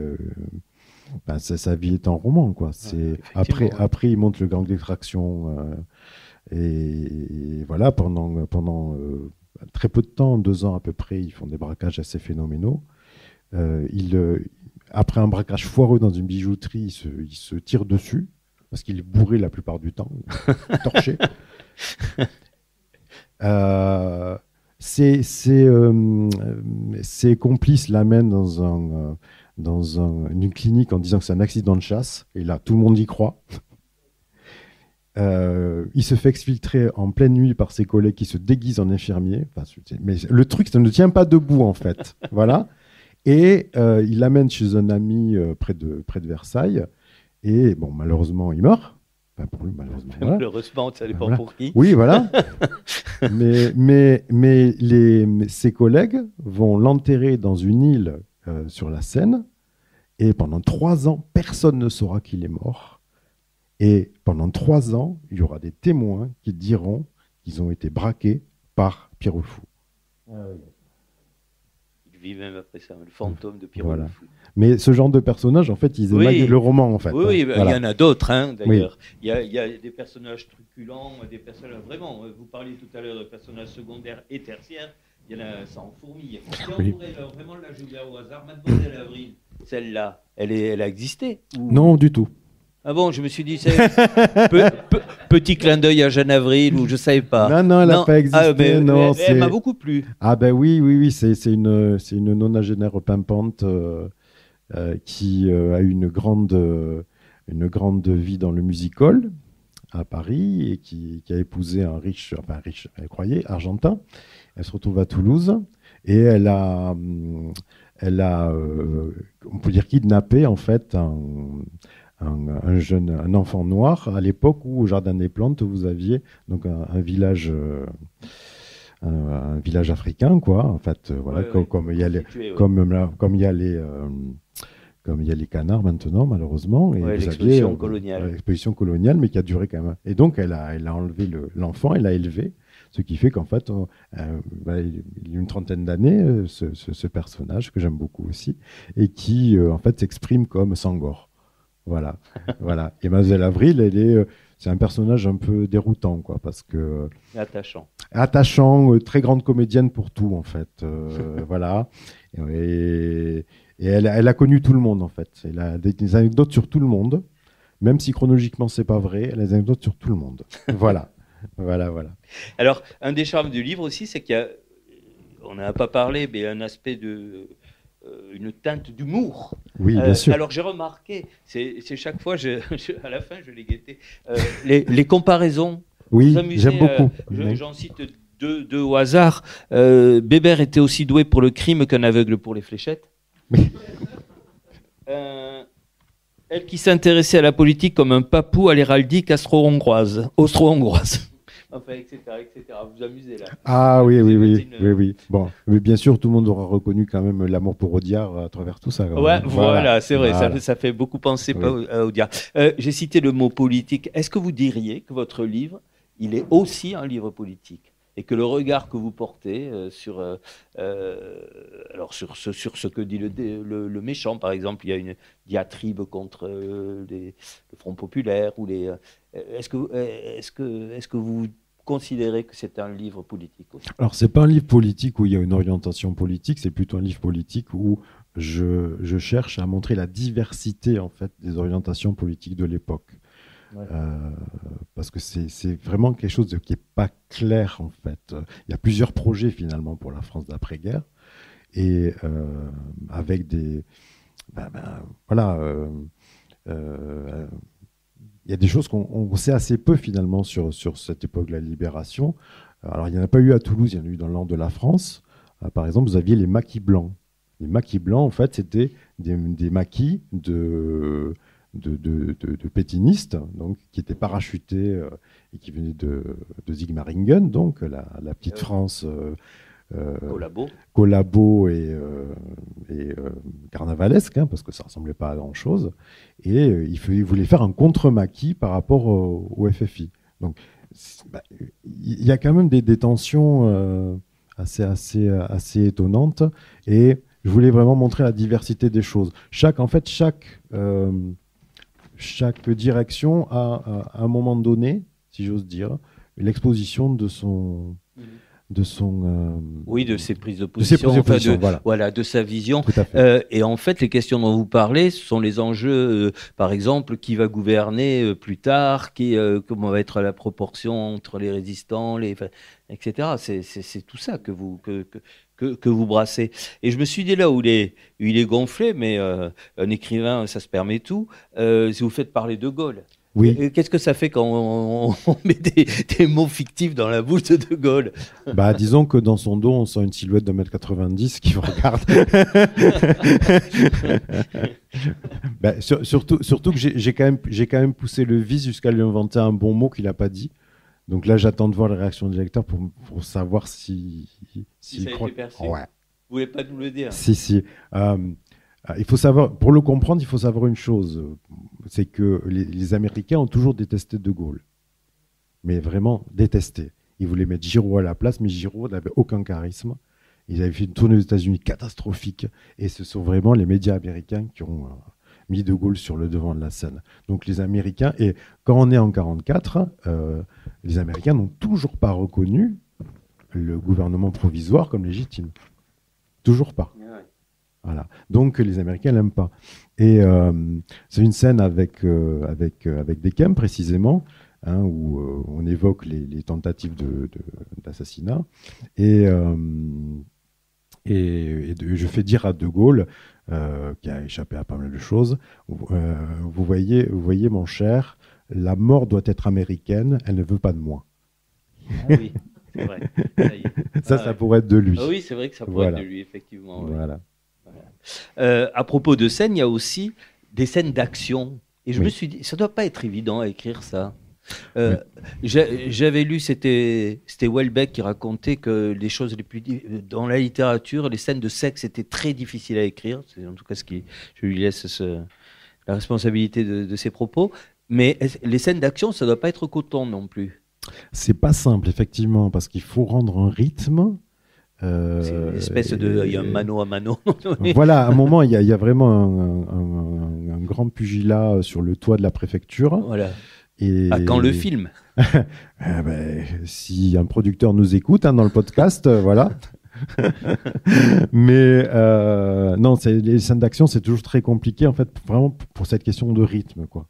sa vie est en roman, quoi. C'est après il monte le gang d'extraction et voilà pendant très peu de temps, 2 ans à peu près, ils font des braquages assez phénoménaux. Après un braquage foireux dans une bijouterie, il se tire dessus, parce qu'il est bourré la plupart du temps, torché. Ses complices l'amènent dans une clinique en disant que c'est un accident de chasse, et là, tout le monde y croit. Il se fait exfiltrer en pleine nuit par ses collègues qui se déguisent en infirmiers. Mais le truc, ça ne tient pas debout, en fait. Voilà. Et il l'amène chez un ami près de Versailles. Et bon, malheureusement, il meurt. Enfin, pour lui, malheureusement. Voilà. Malheureusement, ça dépend pour qui. Oui, voilà. mais ses collègues vont l'enterrer dans une île sur la scène. Et pendant 3 ans, personne ne saura qu'il est mort. Et pendant 3 ans, il y aura des témoins qui diront qu'ils ont été braqués par Pierre le Fou. Il vit même après ça, le fantôme de Pierre le Fou. Mais ce genre de personnage, en fait, ils émaillent le roman, en fait. Oui, il y en a d'autres, hein, d'ailleurs. Oui. Il y a des personnages truculents, des personnages vraiment. Vous parliez tout à l'heure de personnages secondaires et tertiaires. Il y en a sans fourmille. Si on pourrait vraiment la jouer au hasard, Mademoiselle Avril, celle-là, elle a existé ou... Non, du tout. Ah bon, je me suis dit, c'est petit clin d'œil à Jeanne Avril ou je ne savais pas. Non, elle n'a pas existé. Non, elle m'a beaucoup plu. Ah ben oui, c'est une nonagénaire pimpante qui a eu une grande vie dans le music-hall à Paris et qui a épousé un riche, elle croyait, argentin. Elle se retrouve à Toulouse et elle a on peut dire kidnappé en fait un enfant noir à l'époque où au Jardin des Plantes vous aviez donc un village africain quoi en fait voilà comme il y a les comme il y a les canards maintenant malheureusement et vous l'exposition coloniale. L'exposition coloniale mais qui a duré quand même et donc elle a enlevé l'enfant elle l'a élevé. Ce qui fait qu'en fait, il y a une trentaine d'années, ce personnage que j'aime beaucoup aussi, et qui en fait s'exprime comme Sangor. Voilà, voilà. Et Mademoiselle Avril, c'est un personnage un peu déroutant, quoi, parce que attachant, très grande comédienne pour tout, en fait. Voilà. Et elle a connu tout le monde, en fait. Elle a des anecdotes sur tout le monde, même si chronologiquement c'est pas vrai. Elle a des anecdotes sur tout le monde. Voilà. Voilà. Alors, un des charmes du livre aussi, c'est qu'il y a, on n'en a pas parlé, mais un aspect de, une teinte d'humour. Oui, bien sûr. Alors, j'ai remarqué, c'est chaque fois, à la fin, je l'ai guetté, les comparaisons. Oui, j'aime beaucoup. J'en cite deux au hasard. Bébert était aussi doué pour le crime qu'un aveugle pour les fléchettes. Oui. Elle qui s'intéressait à la politique comme un papou à l'héraldique austro-hongroise. Enfin, etc. Vous vous amusez là. Ah oui. Bon, mais bien sûr, tout le monde aura reconnu quand même l'amour pour Audiard à travers tout ça. Ouais, voilà, c'est vrai. Voilà. Ça fait beaucoup penser à Audiard. J'ai cité le mot politique. Est-ce que vous diriez que votre livre, il est aussi un livre politique ? Et que le regard que vous portez sur ce que dit le méchant, par exemple, il y a une diatribe contre le Front populaire ou les. Est-ce que vous considérez que c'est un livre politique aussi ? Alors c'est pas un livre politique où il y a une orientation politique, c'est plutôt un livre politique où je cherche à montrer la diversité en fait des orientations politiques de l'époque. Ouais. Parce que c'est vraiment quelque chose qui n'est pas clair en fait. Il y a plusieurs projets finalement pour la France d'après-guerre et avec des il y a des choses qu'on sait assez peu finalement sur cette époque de la libération. Alors il n'y en a pas eu à Toulouse, il y en a eu dans le nord de la France. Par exemple, vous aviez les maquis blancs. Les maquis blancs en fait c'était des maquis de pétinistes, donc, qui étaient parachutés et qui venaient de Sigmaringen, donc la petite France collabo et carnavalesque, hein, parce que ça ne ressemblait pas à grand-chose. Et ils voulaient faire un contre-maquis par rapport au FFI. Donc, il y a quand même des tensions assez étonnantes. Et je voulais vraiment montrer la diversité des choses. Chaque direction a, à un moment donné, si j'ose dire, l'exposition de son de ses prises de position, voilà, de sa vision. Et en fait, les questions dont vous parlez, ce sont les enjeux, par exemple, qui va gouverner plus tard, comment va être la proportion entre les résistants, etc. C'est tout ça que vous brassez. Et je me suis dit là où il est gonflé, mais un écrivain, ça se permet tout, si vous faites parler de Gaulle. Oui. Qu'est-ce que ça fait quand on met des mots fictifs dans la bouche de De Gaulle ? Disons que dans son dos, on sent une silhouette de 1m90 qui vous regarde. Surtout que j'ai quand même poussé le vice jusqu'à lui inventer un bon mot qu'il n'a pas dit. Donc là, j'attends de voir la réaction du lecteur pour savoir si ça a été perçu. Ouais. voulez pas nous le dire? Si. Il faut savoir, pour le comprendre, il faut savoir une chose, c'est que les Américains ont toujours détesté De Gaulle, mais vraiment détesté. Ils voulaient mettre Giraud à la place, mais Giraud n'avait aucun charisme. Ils avaient fait une tournée aux États-Unis catastrophique, et ce sont vraiment les médias américains qui ont mis De Gaulle sur le devant de la scène. Donc les Américains, et quand on est en 1944, les Américains n'ont toujours pas reconnu le gouvernement provisoire comme légitime. Toujours pas. Voilà. Donc les Américains l'aiment pas. Et c'est une scène avec Beckham précisément, hein, où on évoque les tentatives d'assassinat. Et je fais dire à De Gaulle, qui a échappé à pas mal de choses, vous voyez mon cher, la mort doit être américaine, elle ne veut pas de moi. Ah oui, c'est vrai. Ça pourrait être de lui. Ah oui, c'est vrai que ça pourrait être de lui, effectivement. Voilà. À propos de scènes, il y a aussi des scènes d'action. Et je me suis dit, ça ne doit pas être évident à écrire ça. J'avais lu, c'était Houellebecq qui racontait que les choses les plus dans la littérature, les scènes de sexe étaient très difficiles à écrire. C'est en tout cas je lui laisse la responsabilité de ses propos. Mais les scènes d'action, ça ne doit pas être coton non plus. C'est pas simple, effectivement, parce qu'il faut rendre un rythme. C'est une espèce de, il y a un mano à mano. Voilà, à un moment, il y a vraiment un grand pugilat sur le toit de la préfecture. Voilà. Et... quand le film si un producteur nous écoute dans le podcast, voilà. Mais non, les scènes d'action, c'est toujours très compliqué, en fait, vraiment pour cette question de rythme, quoi.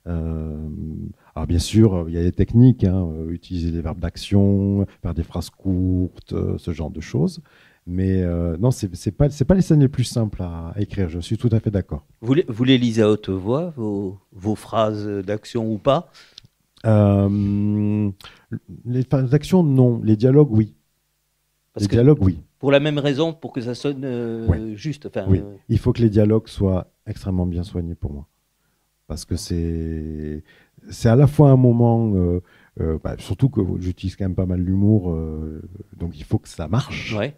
Alors bien sûr, il y a des techniques, hein, utiliser des verbes d'action, faire des phrases courtes, ce genre de choses. Mais non, c'est pas les scènes les plus simples à écrire. Je suis tout à fait d'accord. Vous les lisez à haute voix, vos phrases d'action ou pas? Les phrases d'action, non. Les dialogues, oui. Dialogues, oui. Pour la même raison, pour que ça sonne juste. Enfin, oui. Il faut que les dialogues soient extrêmement bien soignés pour moi. Parce que c'est à la fois un moment, surtout que j'utilise quand même pas mal l'humour, donc il faut que ça marche. Ouais.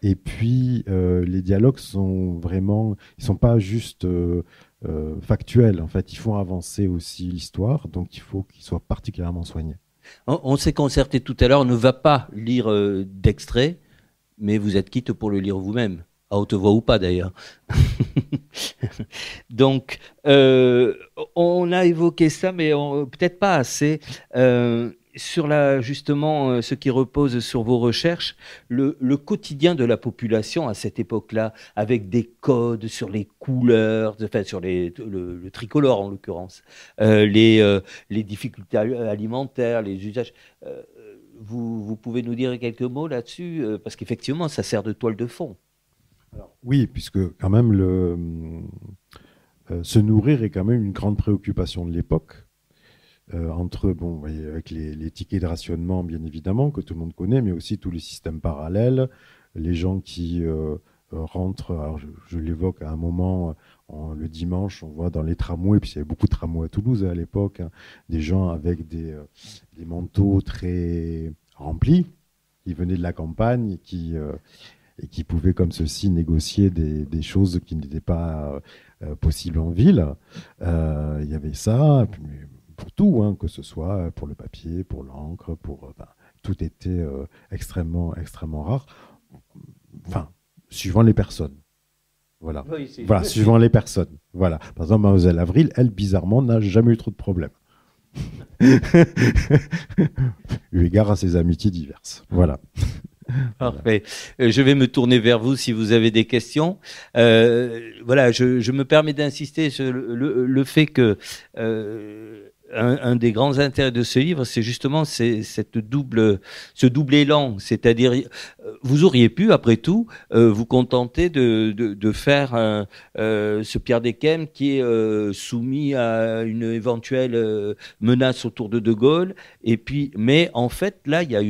Et puis les dialogues sont vraiment, ils sont pas juste factuels. En fait, ils font avancer aussi l'histoire, donc il faut qu'ils soient particulièrement soignés. On s'est concerté tout à l'heure. On ne va pas lire d'extrait, mais vous êtes quitte pour le lire vous-même. À haute voix ou pas d'ailleurs. Donc, on a évoqué ça, mais peut-être pas assez. Sur justement ce qui repose sur vos recherches, le quotidien de la population à cette époque-là, avec des codes sur les couleurs, enfin sur le tricolore en l'occurrence, les difficultés alimentaires, les usages. Vous pouvez nous dire quelques mots là-dessus, parce qu'effectivement, ça sert de toile de fond. Alors, oui, puisque quand même se nourrir est quand même une grande préoccupation de l'époque. Avec les tickets de rationnement, bien évidemment, que tout le monde connaît, mais aussi tous les systèmes parallèles, les gens qui rentrent, alors je l'évoque à un moment, le dimanche, on voit dans les tramways, puis il y avait beaucoup de tramways à Toulouse à l'époque, hein, des gens avec des manteaux très remplis, qui venaient de la campagne, et qui pouvaient comme ceci négocier des choses qui n'étaient pas possibles en ville. Il y avait ça, pour tout, hein, que ce soit pour le papier, pour l'encre, tout était extrêmement, extrêmement rare. Enfin, suivant les personnes. Voilà, suivant les personnes. Voilà. Par exemple, Mademoiselle Avril, elle, bizarrement, n'a jamais eu trop de problèmes. Eu égard à ses amitiés diverses. Voilà. Parfait. Je vais me tourner vers vous si vous avez des questions. Je me permets d'insister sur le fait que un des grands intérêts de ce livre, c'est justement ce double élan. C'est-à-dire, vous auriez pu, après tout, vous contenter de faire ce Pierre Desquesmes qui est soumis à une éventuelle menace autour de De Gaulle. Et puis, mais en fait, là, il y a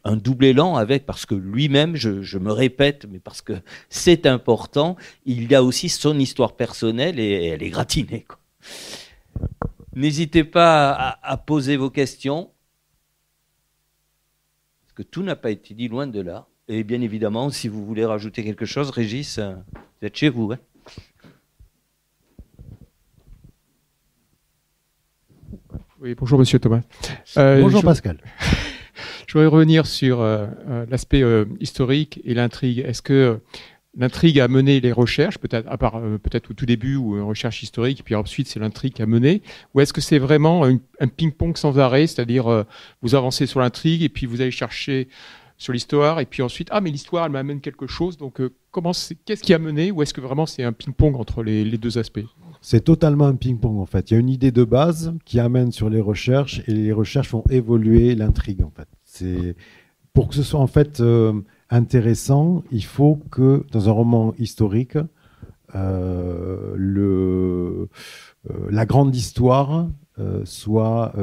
un double élan parce que lui-même, je me répète, mais parce que c'est important, il y a aussi son histoire personnelle et elle est gratinée, quoi. N'hésitez pas à poser vos questions, parce que tout n'a pas été dit, loin de là. Et bien évidemment, si vous voulez rajouter quelque chose, Régis, vous êtes chez vous. Hein. Oui, bonjour Monsieur Thomas. Bonjour Pascal. Je voudrais revenir sur l'aspect historique et l'intrigue. Est-ce que l'intrigue a mené les recherches, peut-être à part peut-être au tout début ou une recherche historique, puis ensuite c'est l'intrigue qui a mené, ou est-ce que c'est vraiment un ping-pong sans arrêt, c'est-à-dire vous avancez sur l'intrigue et puis vous allez chercher sur l'histoire et puis ensuite mais l'histoire elle m'amène quelque chose, donc qu'est-ce qui a mené, ou est-ce que vraiment c'est un ping-pong entre les deux aspects? C'est totalement un ping-pong en fait. Il y a une idée de base qui amène sur les recherches et les recherches font évoluer l'intrigue en fait. Pour que ce soit en fait intéressant, il faut que dans un roman historique, la grande histoire soit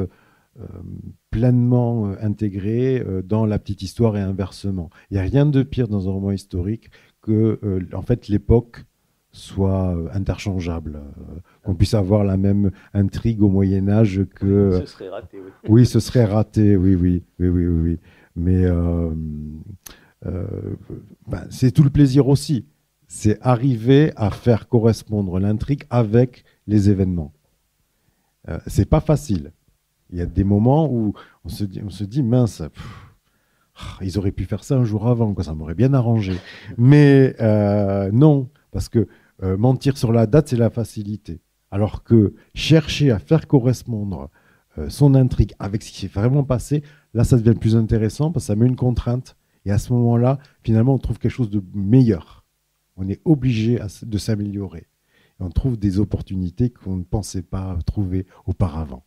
pleinement intégrée dans la petite histoire et inversement. Il n'y a rien de pire dans un roman historique que en fait l'époque soit interchangeable, qu'on puisse avoir la même intrigue au Moyen-Âge que... Ce serait raté, oui. Oui, ce serait raté, oui. Mais c'est tout le plaisir aussi. C'est arriver à faire correspondre l'intrigue avec les événements. C'est pas facile. Il y a des moments où on se dit mince, ils auraient pu faire ça un jour avant, quoi, ça m'aurait bien arrangé. Mais non, parce que mentir sur la date, c'est la facilité. Alors que chercher à faire correspondre son intrigue avec ce qui s'est vraiment passé, là, ça devient plus intéressant parce que ça met une contrainte. Et à ce moment-là, finalement, on trouve quelque chose de meilleur. On est obligé de s'améliorer. Et on trouve des opportunités qu'on ne pensait pas trouver auparavant.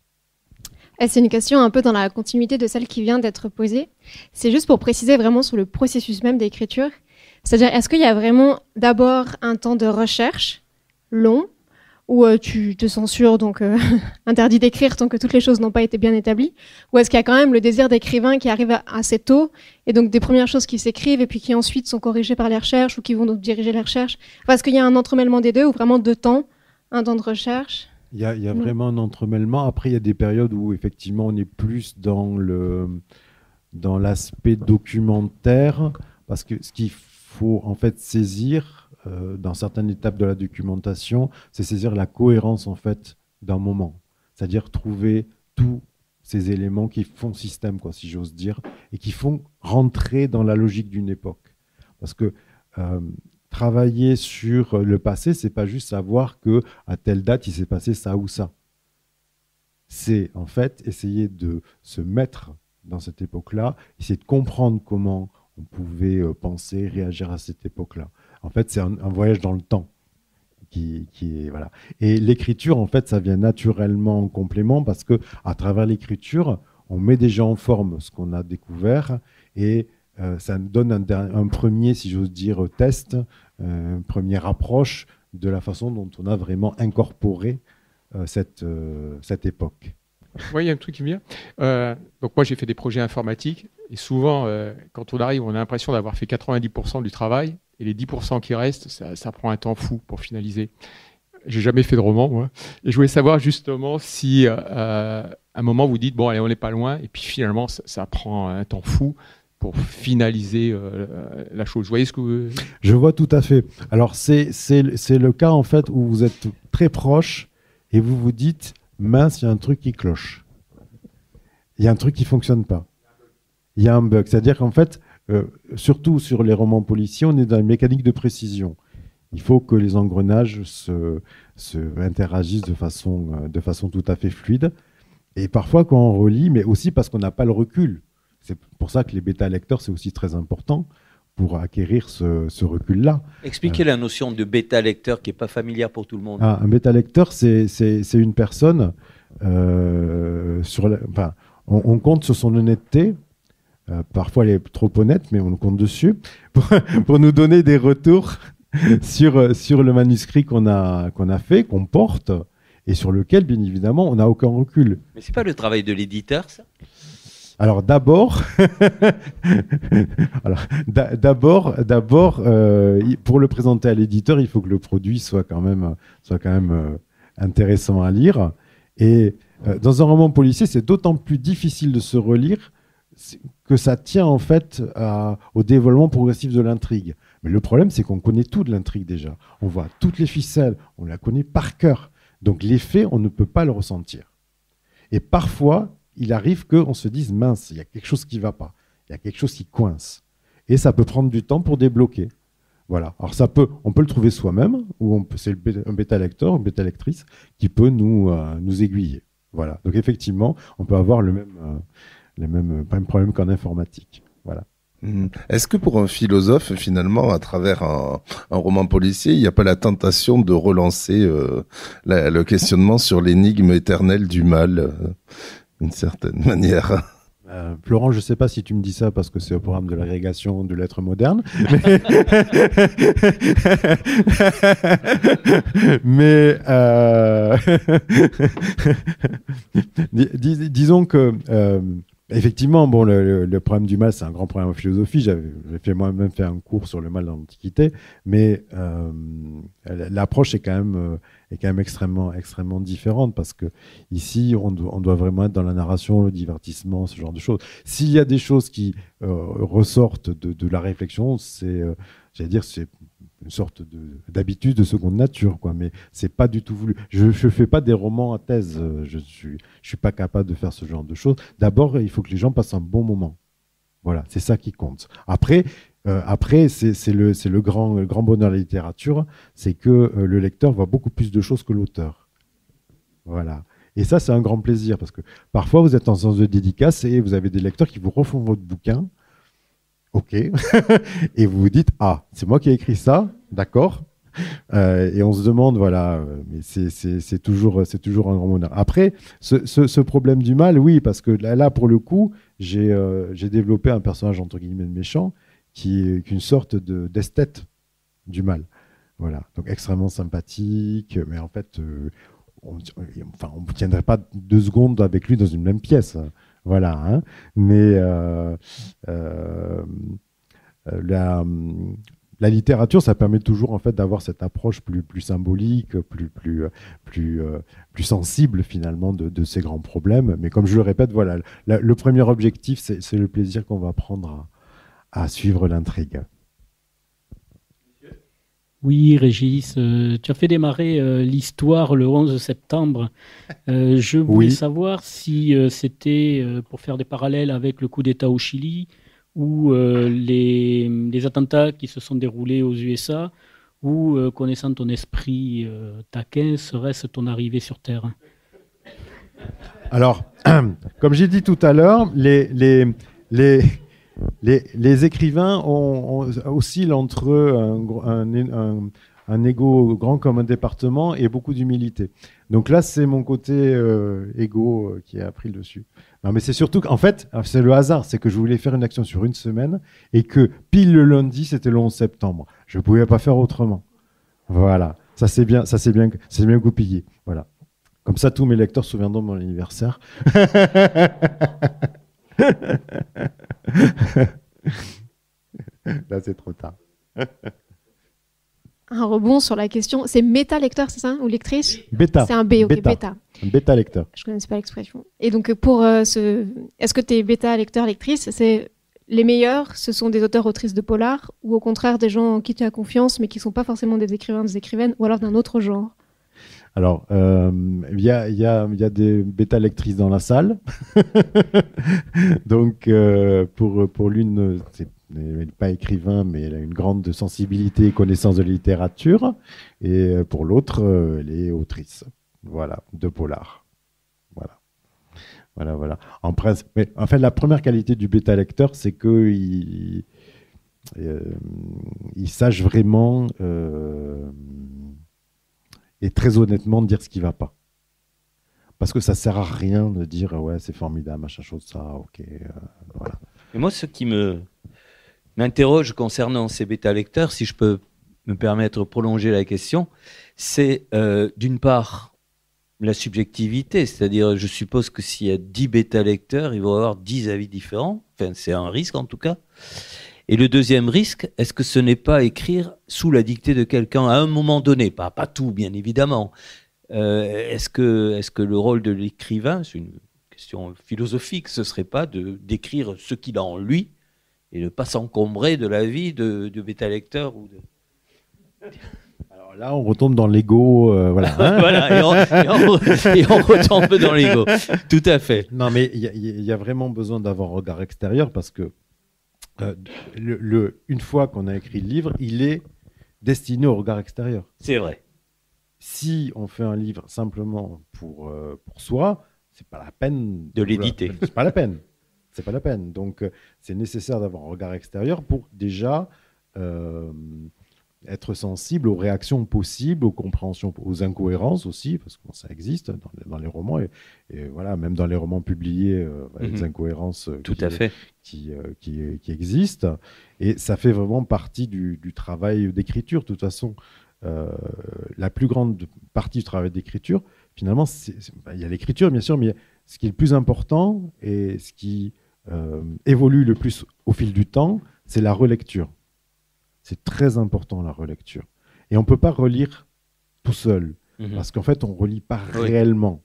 C'est une question un peu dans la continuité de celle qui vient d'être posée. C'est juste pour préciser vraiment sur le processus même d'écriture. C'est-à-dire, est-ce qu'il y a vraiment d'abord un temps de recherche long, où tu te censures, donc interdit d'écrire tant que toutes les choses n'ont pas été bien établies, ou est-ce qu'il y a quand même le désir d'écrivain qui arrive assez tôt, et donc des premières choses qui s'écrivent, et puis qui ensuite sont corrigées par les recherches, ou qui vont donc diriger les recherches? Est-ce qu'il y a un entremêlement des deux, ou vraiment deux temps, un temps de recherche? Il y a vraiment un entremêlement. Après, il y a des périodes où effectivement on est plus dans l'aspect documentaire, parce que ce qu'il faut en fait saisir dans certaines étapes de la documentation, c'est saisir la cohérence en fait d'un moment, c'est-à-dire trouver tous ces éléments qui font système, quoi, si j'ose dire, et qui font rentrer dans la logique d'une époque. Parce que travailler sur le passé, c'est pas juste savoir que à telle date il s'est passé ça ou ça. C'est en fait essayer de se mettre dans cette époque-là, essayer de comprendre comment on pouvait penser, réagir à cette époque-là. En fait, c'est un voyage dans le temps qui est voilà. Et l'écriture, en fait, ça vient naturellement en complément parce que à travers l'écriture, on met déjà en forme ce qu'on a découvert et ça nous donne un premier, si j'ose dire, test, une première approche de la façon dont on a vraiment incorporé cette époque. Oui, il y a un truc qui me vient. Donc moi, j'ai fait des projets informatiques et souvent, quand on arrive, on a l'impression d'avoir fait 90% du travail et les 10% qui restent, ça prend un temps fou pour finaliser. J'ai jamais fait de roman, moi. Et je voulais savoir justement si à un moment vous dites, bon, allez, on n'est pas loin, et puis finalement, ça prend un temps fou pour finaliser la chose. Vous voyez ce que Je vois tout à fait. Alors, c'est le cas, en fait, où vous êtes très proche et vous vous dites, mince, il y a un truc qui cloche. Il y a un truc qui ne fonctionne pas. Il y a un bug. C'est-à-dire qu'en fait, surtout sur les romans policiers, on est dans une mécanique de précision. Il faut que les engrenages se interagissent de façon tout à fait fluide. Et parfois, quand on relit, mais aussi parce qu'on n'a pas le recul. C'est pour ça que les bêta-lecteurs, c'est aussi très important pour acquérir ce recul-là. Expliquez la notion de bêta-lecteur qui n'est pas familière pour tout le monde. Un bêta-lecteur, c'est une personne, on compte sur son honnêteté, parfois elle est trop honnête, mais on compte dessus, pour nous donner des retours sur le manuscrit qu'on a fait, qu'on porte, et sur lequel, bien évidemment, on n'a aucun recul. Mais ce n'est pas le travail de l'éditeur, ça ? Alors d'abord, pour le présenter à l'éditeur, il faut que le produit soit quand même intéressant à lire. Et dans un roman policier, c'est d'autant plus difficile de se relire que ça tient en fait au développement progressif de l'intrigue. Mais le problème, c'est qu'on connaît tout de l'intrigue déjà. On voit toutes les ficelles, on la connaît par cœur. Donc l'effet, on ne peut pas le ressentir. Et parfois, il arrive qu'on se dise, mince, il y a quelque chose qui ne va pas. Il y a quelque chose qui coince. Et ça peut prendre du temps pour débloquer. Voilà. Alors on peut le trouver soi-même, ou c'est un bêta-lecteur, une bêta-lectrice, qui peut nous aiguiller. Voilà. Donc effectivement, on peut avoir le même problème qu'en informatique. Voilà. Est-ce que pour un philosophe, finalement, à travers un roman policier, il n'y a pas la tentation de relancer le questionnement sur l'énigme éternelle du mal, d'une certaine manière? Florent, je ne sais pas si tu me dis ça parce que c'est au programme de l'agrégation de lettres modernes, mais disons que effectivement, bon, le problème du mal, c'est un grand problème en philosophie. J'ai moi-même fait un cours sur le mal dans l'Antiquité, mais l'approche est quand même extrêmement différente parce que ici, on doit vraiment être dans la narration, le divertissement, ce genre de choses. S'il y a des choses qui ressortent de la réflexion, c'est une sorte d'habitude de seconde nature, quoi. Mais c'est pas du tout voulu. Je fais pas des romans à thèse. Je suis pas capable de faire ce genre de choses. D'abord, il faut que les gens passent un bon moment. Voilà, c'est ça qui compte. Après, c'est le grand bonheur de la littérature, c'est que le lecteur voit beaucoup plus de choses que l'auteur. Voilà. Et ça, c'est un grand plaisir parce que parfois, vous êtes en sens de dédicace et vous avez des lecteurs qui vous refont votre bouquin. Ok. Et vous vous dites, ah, c'est moi qui ai écrit ça, d'accord. Et on se demande, voilà, mais c'est toujours un grand bonheur. Après, ce problème du mal, oui, parce que là pour le coup, j'ai développé un personnage entre guillemets méchant qui est une sorte d'esthète du mal. Voilà, donc extrêmement sympathique, mais en fait, on ne tiendrait pas 2 secondes avec lui dans une même pièce. Voilà, hein. Mais la littérature, ça permet toujours en fait d'avoir cette approche plus symbolique, plus sensible finalement de ces grands problèmes. Mais comme je le répète, voilà, le premier objectif, c'est le plaisir qu'on va prendre à suivre l'intrigue. Oui, Régis, tu as fait démarrer l'histoire le 11 septembre. Je voulais savoir si c'était pour faire des parallèles avec le coup d'État au Chili ou les attentats qui se sont déroulés aux USA ou, connaissant ton esprit taquin, serait-ce ton arrivée sur Terre? Alors, comme j'ai dit tout à l'heure, les écrivains oscillent entre un ego grand comme un département et beaucoup d'humilité. Donc là, c'est mon côté égo qui a pris le dessus. Non, mais c'est surtout qu'en fait, c'est le hasard. C'est que je voulais faire une action sur une semaine et que pile le lundi, c'était le 11 septembre. Je ne pouvais pas faire autrement. Voilà. Ça, c'est bien goupillé. Voilà. Comme ça, tous mes lecteurs se souviendront de mon anniversaire. Là, c'est trop tard. Un rebond sur la question, c'est méta-lecteur, c'est ça? Ou lectrice? Bêta. C'est un B, ok, bêta. Un bêta-lecteur. Je ne connaissais pas l'expression. Et donc, est-ce que tes bêta-lecteurs, lectrices, c'est les meilleurs, ce sont des auteurs-autrices de polar, ou au contraire des gens en qui tu as confiance, mais qui ne sont pas forcément des écrivains, des écrivaines, ou alors d'un autre genre? Alors, il y a des bêta-lectrices dans la salle. Donc, pour l'une, elle n'est pas écrivain, mais elle a une grande sensibilité et connaissance de la littérature. Et pour l'autre, elle est autrice. Voilà, de polar. Voilà. En fait, la première qualité du bêta-lecteur, c'est qu'il sache vraiment et très honnêtement dire ce qui ne va pas. Parce que ça ne sert à rien de dire « ouais, c'est formidable, machin chose, ça, ok. » voilà. Et moi, ce qui m'interroge concernant ces bêta-lecteurs, si je peux me permettre de prolonger la question, c'est d'une part la subjectivité, c'est-à-dire je suppose que s'il y a 10 bêta-lecteurs, il va y avoir 10 avis différents, enfin c'est un risque en tout cas. Et le deuxième risque, est-ce que ce n'est pas écrire sous la dictée de quelqu'un à un moment donné, pas tout bien évidemment. Est-ce que le rôle de l'écrivain, c'est une question philosophique, ce ne serait pas de décrire ce qu'il a en lui et de ne pas s'encombrer de la vie de bêta-lecteur ou de... Alors là, on retombe dans l'ego, voilà. Voilà, et on retombe dans l'ego. Tout à fait. Non, mais il y a vraiment besoin d'avoir un regard extérieur parce que une fois qu'on a écrit le livre, il est destiné au regard extérieur. C'est vrai. Si on fait un livre simplement pour soi, c'est pas la peine de l'éditer. C'est pas la peine. C'est pas la peine. Donc, c'est nécessaire d'avoir un regard extérieur pour déjà être sensible aux réactions possibles, aux compréhensions, aux incohérences aussi, parce que ça existe dans les romans et voilà, même dans les romans publiés, des incohérences qui existent. Et ça fait vraiment partie du travail d'écriture. De toute façon, la plus grande partie du travail d'écriture, finalement, il y a l'écriture, bien sûr, mais ce qui est le plus important et ce qui évolue le plus au fil du temps, c'est la relecture. C'est très important, la relecture. Et on ne peut pas relire tout seul, parce qu'en fait, on ne relit pas réellement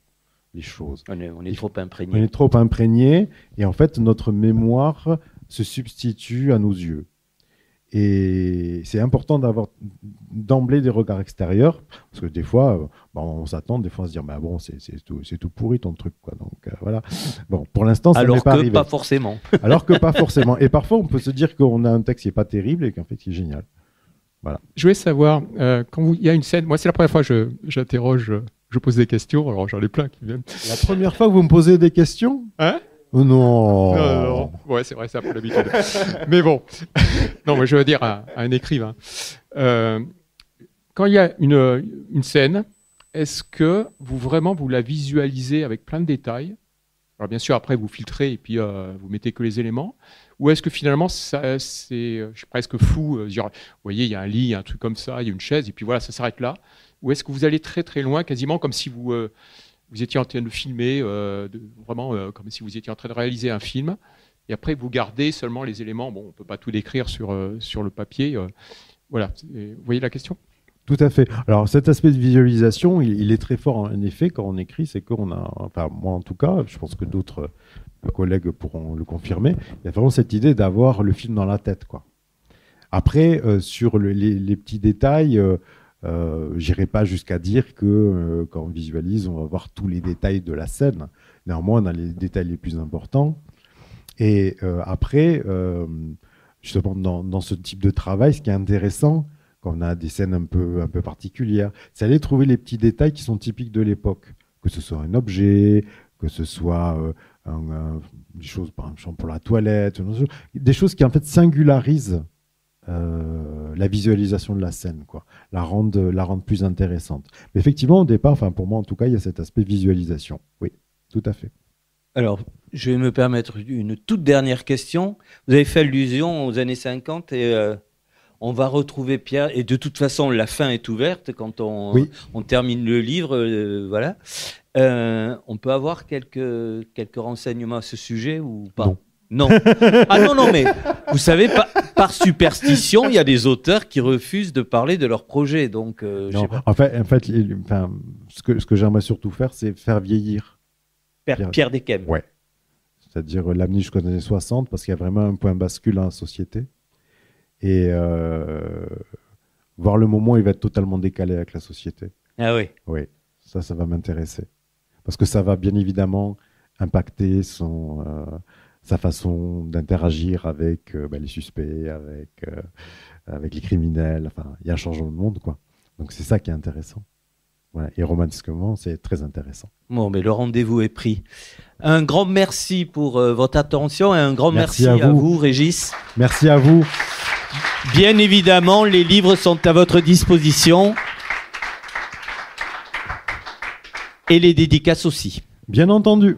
les choses. On est trop imprégné. On est trop imprégné, et en fait, notre mémoire se substitue à nos yeux. Et c'est important d'avoir d'emblée des regards extérieurs, parce que des fois, on s'attend des fois à se dire, bah bon, c'est tout pourri ton truc, quoi. Donc voilà. Bon, pour l'instant, ça n'est pas arrivé. Alors que pas forcément. Alors que pas forcément. Et parfois, on peut se dire qu'on a un texte qui n'est pas terrible et qu'en fait, il est génial. Voilà. Je voulais savoir, quand il y a une scène, moi c'est la première fois que j'interroge, je pose des questions, alors j'en ai plein qui viennent. La première fois que vous me posez des questions ? Hein ? Oh non. Non. Ouais, c'est vrai, c'est un peu l'habitude. Mais bon, non, mais je veux dire à un écrivain. Quand il y a une scène, est-ce que vous la visualisez avec plein de détails ? Alors bien sûr, après vous filtrez et puis vous mettez que les éléments. Ou est-ce que finalement, je suis presque fou, dire, vous voyez, il y a un lit, il y a un truc comme ça, il y a une chaise, et puis voilà, ça s'arrête là. Ou est-ce que vous allez très très loin, quasiment comme si vous étiez en train de filmer, vraiment comme si vous étiez en train de réaliser un film, et après vous gardez seulement les éléments. Bon, on ne peut pas tout décrire sur le papier. Voilà, vous voyez la question ? Tout à fait. Alors cet aspect de visualisation, il est très fort en effet quand on écrit, c'est qu'on a, enfin moi en tout cas, je pense que d'autres collègues pourront le confirmer, il y a vraiment cette idée d'avoir le film dans la tête, quoi. Après, sur les petits détails, j'irai pas jusqu'à dire que quand on visualise, on va voir tous les détails de la scène. Néanmoins, on a les détails les plus importants. Et après, justement, dans ce type de travail, ce qui est intéressant, quand on a des scènes un peu particulières, c'est aller trouver les petits détails qui sont typiques de l'époque. Que ce soit un objet, que ce soit des choses, par exemple, pour la toilette, des choses qui, en fait, singularisent la visualisation de la scène, quoi. La rendent plus intéressante. Mais effectivement, au départ, enfin, pour moi, en tout cas, il y a cet aspect visualisation. Oui, tout à fait. Alors, je vais me permettre une toute dernière question. Vous avez fait allusion aux années 50 et on va retrouver Pierre. Et de toute façon, la fin est ouverte quand on termine le livre. Voilà. On peut avoir quelques renseignements à ce sujet ou pas ? Non. Ah non, mais vous savez, par superstition, il y a des auteurs qui refusent de parler de leur projet. Donc, non, en fait, ce que j'aimerais surtout faire, c'est faire vieillir Pierre Desquesmes. Ouais. C'est-à-dire l'amener jusqu'aux années 60, parce qu'il y a vraiment un point bascule dans la société. Et voir le moment où il va être totalement décalé avec la société. Ah oui. Oui, ça va m'intéresser. Parce que ça va bien évidemment impacter sa façon d'interagir avec les suspects, avec les criminels. Enfin, il y a un changement de monde, quoi. Donc c'est ça qui est intéressant. Voilà. Et romanesquement, c'est très intéressant. Bon, mais le rendez-vous est pris. Un grand merci pour votre attention et un grand merci à vous, Régis. Merci à vous. Bien évidemment, les livres sont à votre disposition. Et les dédicaces aussi. Bien entendu.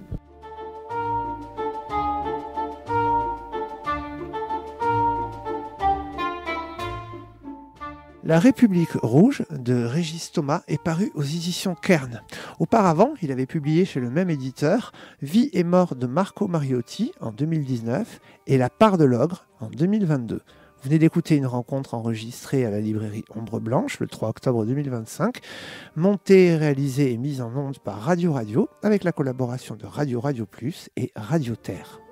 La République rouge de Régis Thomas est paru aux éditions Kern. Auparavant, il avait publié chez le même éditeur Vie et mort de Marco Mariotti en 2019 et La part de l'ogre en 2022. Vous venez d'écouter une rencontre enregistrée à la librairie Ombre Blanche le 3 octobre 2025, montée, réalisée et mise en onde par Radio Radio, avec la collaboration de Radio Radio Plus et Radio Terre.